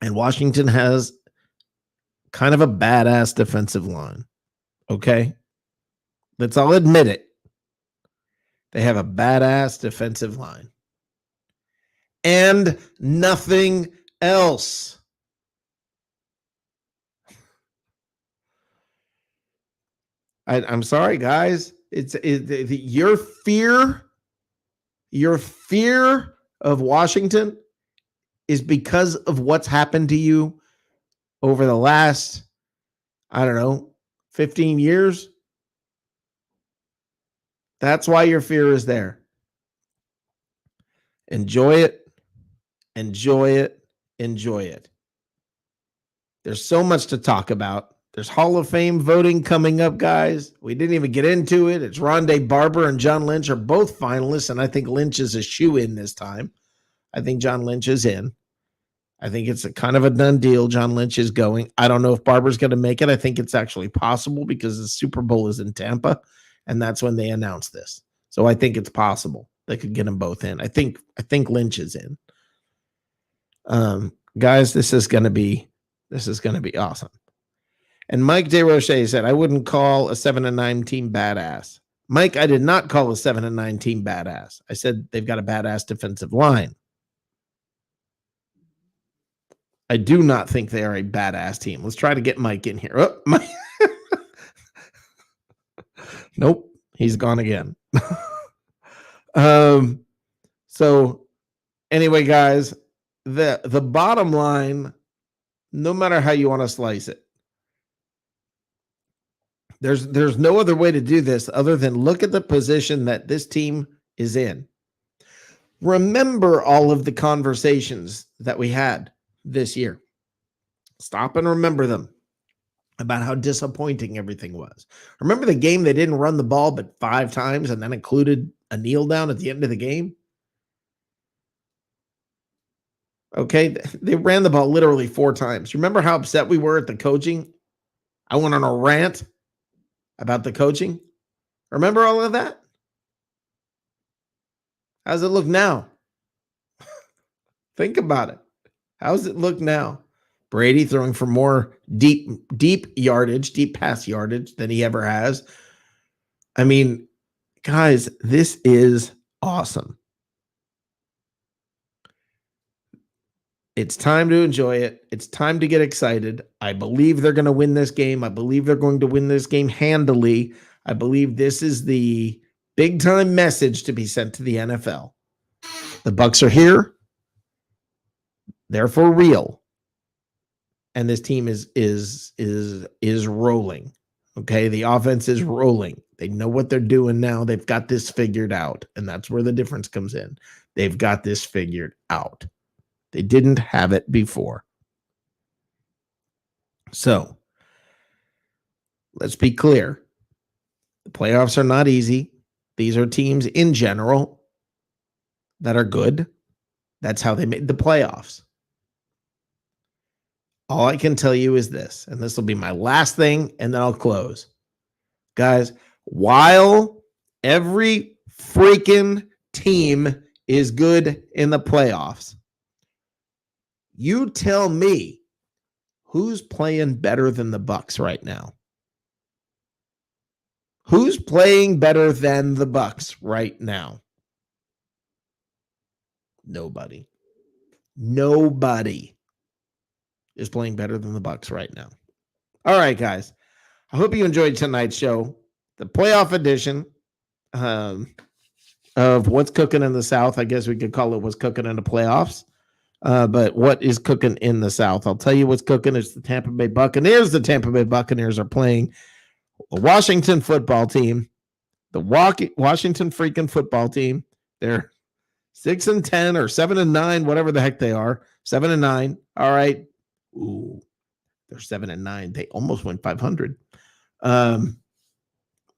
and Washington has kind of a badass defensive line. Okay? Let's all admit it. They have a badass defensive line. And nothing else. I'm sorry, guys. Your fear of Washington is because of what's happened to you over the last, 15 years. That's why your fear is there. Enjoy it. Enjoy it. Enjoy it. There's so much to talk about. There's Hall of Fame voting coming up, guys. We didn't even get into it. It's Rondé Barber and John Lynch are both finalists, and I think Lynch is a shoe-in this time. I think John Lynch is in. I think it's a kind of a done deal. John Lynch is going. I don't know if Barber's going to make it. I think it's actually possible because the Super Bowl is in Tampa, and that's when they announced this. So I think it's possible they could get them both in. I think Lynch is in. Guys, this is going to be awesome. And Mike DeRoche said, I wouldn't call a 7-9 team badass. Mike, I did not call a 7-9 team badass. I said they've got a badass defensive line. I do not think they are a badass team. Let's try to get Mike in here. Oh, Mike. Nope, he's gone again. So anyway, guys, the bottom line, no matter how you want to slice it, there's no other way to do this other than look at the position that this team is in. Remember all of the conversations that we had this year. Stop and remember them about how disappointing everything was. Remember the game they didn't run the ball but 5 times and then included a kneel down at the end of the game? Okay, they ran the ball literally 4 times. Remember how upset we were at the coaching? I went on a rant about the coaching. Remember all of that? How's it look now? Think about it. How's it look now? Brady throwing for more deep yardage, deep pass yardage than he ever has. I mean, guys, this is awesome. It's time to enjoy it. It's time to get excited. I believe they're going to win this game. I believe they're going to win this game handily. I believe this is the big time message to be sent to the NFL. The Bucs are here. They're for real. And this team is rolling. Okay, the offense is rolling. They know what they're doing now. They've got this figured out, and that's where the difference comes in. They've got this figured out. They didn't have it before. So, let's be clear. The playoffs are not easy. These are teams in general that are good. That's how they made the playoffs. All I can tell you is this, and this will be my last thing, and then I'll close. Guys, while every freaking team is good in the playoffs, you tell me who's playing better than the Bucs right now? Who's playing better than the Bucs right now? Nobody. Nobody is playing better than the Bucs right now. All right, guys. I hope you enjoyed tonight's show, the playoff edition of What's Cooking in the South. I guess we could call it What's Cooking in the Playoffs. But what is cooking in the South? I'll tell you what's cooking. It's the Tampa Bay Buccaneers. The Tampa Bay Buccaneers are playing the Washington football team. The Washington freaking football team. They're 6-10 or 7-9, whatever the heck they are. 7-9. All right. Ooh, they're 7-9. They almost went 500.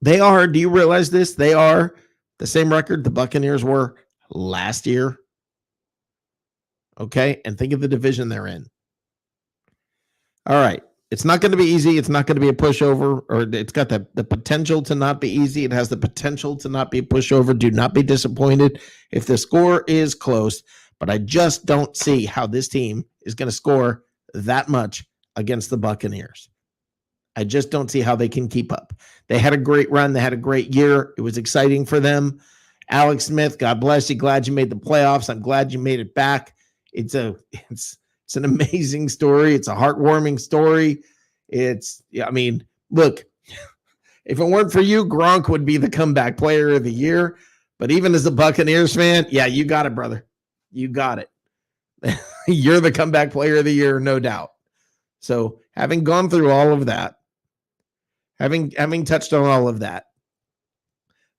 They are. Do you realize this? They are the same record the Buccaneers were last year. Okay, and think of the division they're in. All right, It's not going to be easy. It's not going to be a pushover, or it's got the potential to not be easy. It has the potential to not be a pushover. Do not be disappointed if the score is close, but I just don't see how this team is going to score that much against the Buccaneers. I just don't see how they can keep up. They had a great run. They had a great year. It was exciting for them. Alex Smith, God bless you. Glad you made the playoffs. I'm glad you made it back. It's an amazing story. It's a heartwarming story. Look, if it weren't for you, Gronk would be the comeback player of the year. But even as a Buccaneers fan, yeah, you got it, brother. You got it. You're the comeback player of the year, no doubt. So having gone through all of that, having touched on all of that,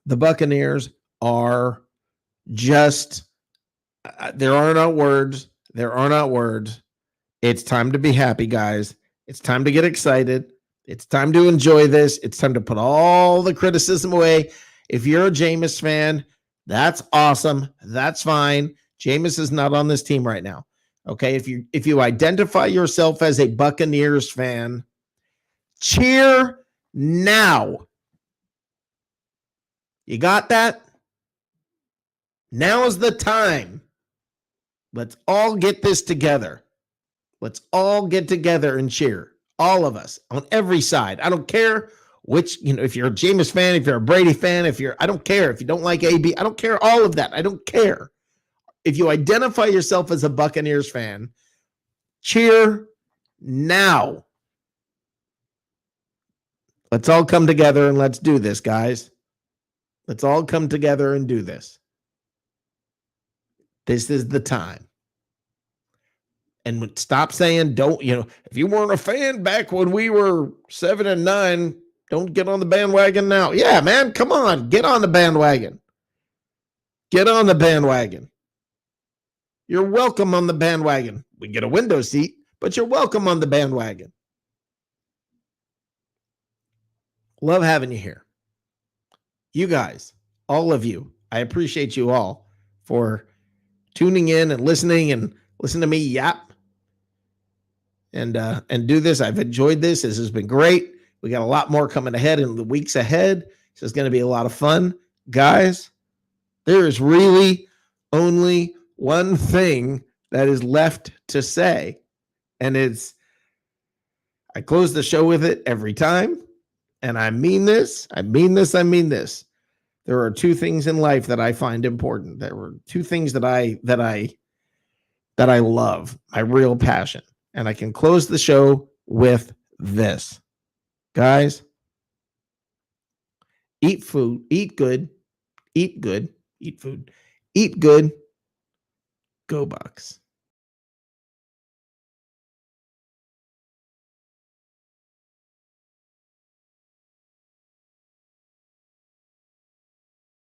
the Buccaneers are just, there are not words. There are not words. It's time to be happy, guys. It's time to get excited. It's time to enjoy this. It's time to put all the criticism away. If you're a Jameis fan, that's awesome. That's fine. Jameis is not on this team right now. Okay, if you identify yourself as a Buccaneers fan, cheer now. You got that? Now is the time. Let's all get this together. Let's all get together and cheer. All of us on every side. I don't care which, if you're a Jameis fan, if you're a Brady fan, I don't care. If you don't like AB, I don't care. All of that. I don't care. If you identify yourself as a Buccaneers fan, cheer now. Let's all come together and let's do this, guys. Let's all come together and do this. This is the time. And stop saying, if you weren't a fan back when we were 7-9, don't get on the bandwagon now. Yeah, man, come on. Get on the bandwagon. Get on the bandwagon. You're welcome on the bandwagon. We get a window seat, but you're welcome on the bandwagon. Love having you here. You guys, all of you, I appreciate you all for tuning in and listening listen to me yap and do this. I've enjoyed this. This has been great. We got a lot more coming ahead in the weeks ahead. So it's going to be a lot of fun. Guys, there is really only one thing that is left to say, and I close the show with it every time, and I mean this. There are two things in life that I find important. There were two things that I love, my real passion, and I can close the show with this. Guys, eat food, eat good, eat food, eat good. Go Bucks.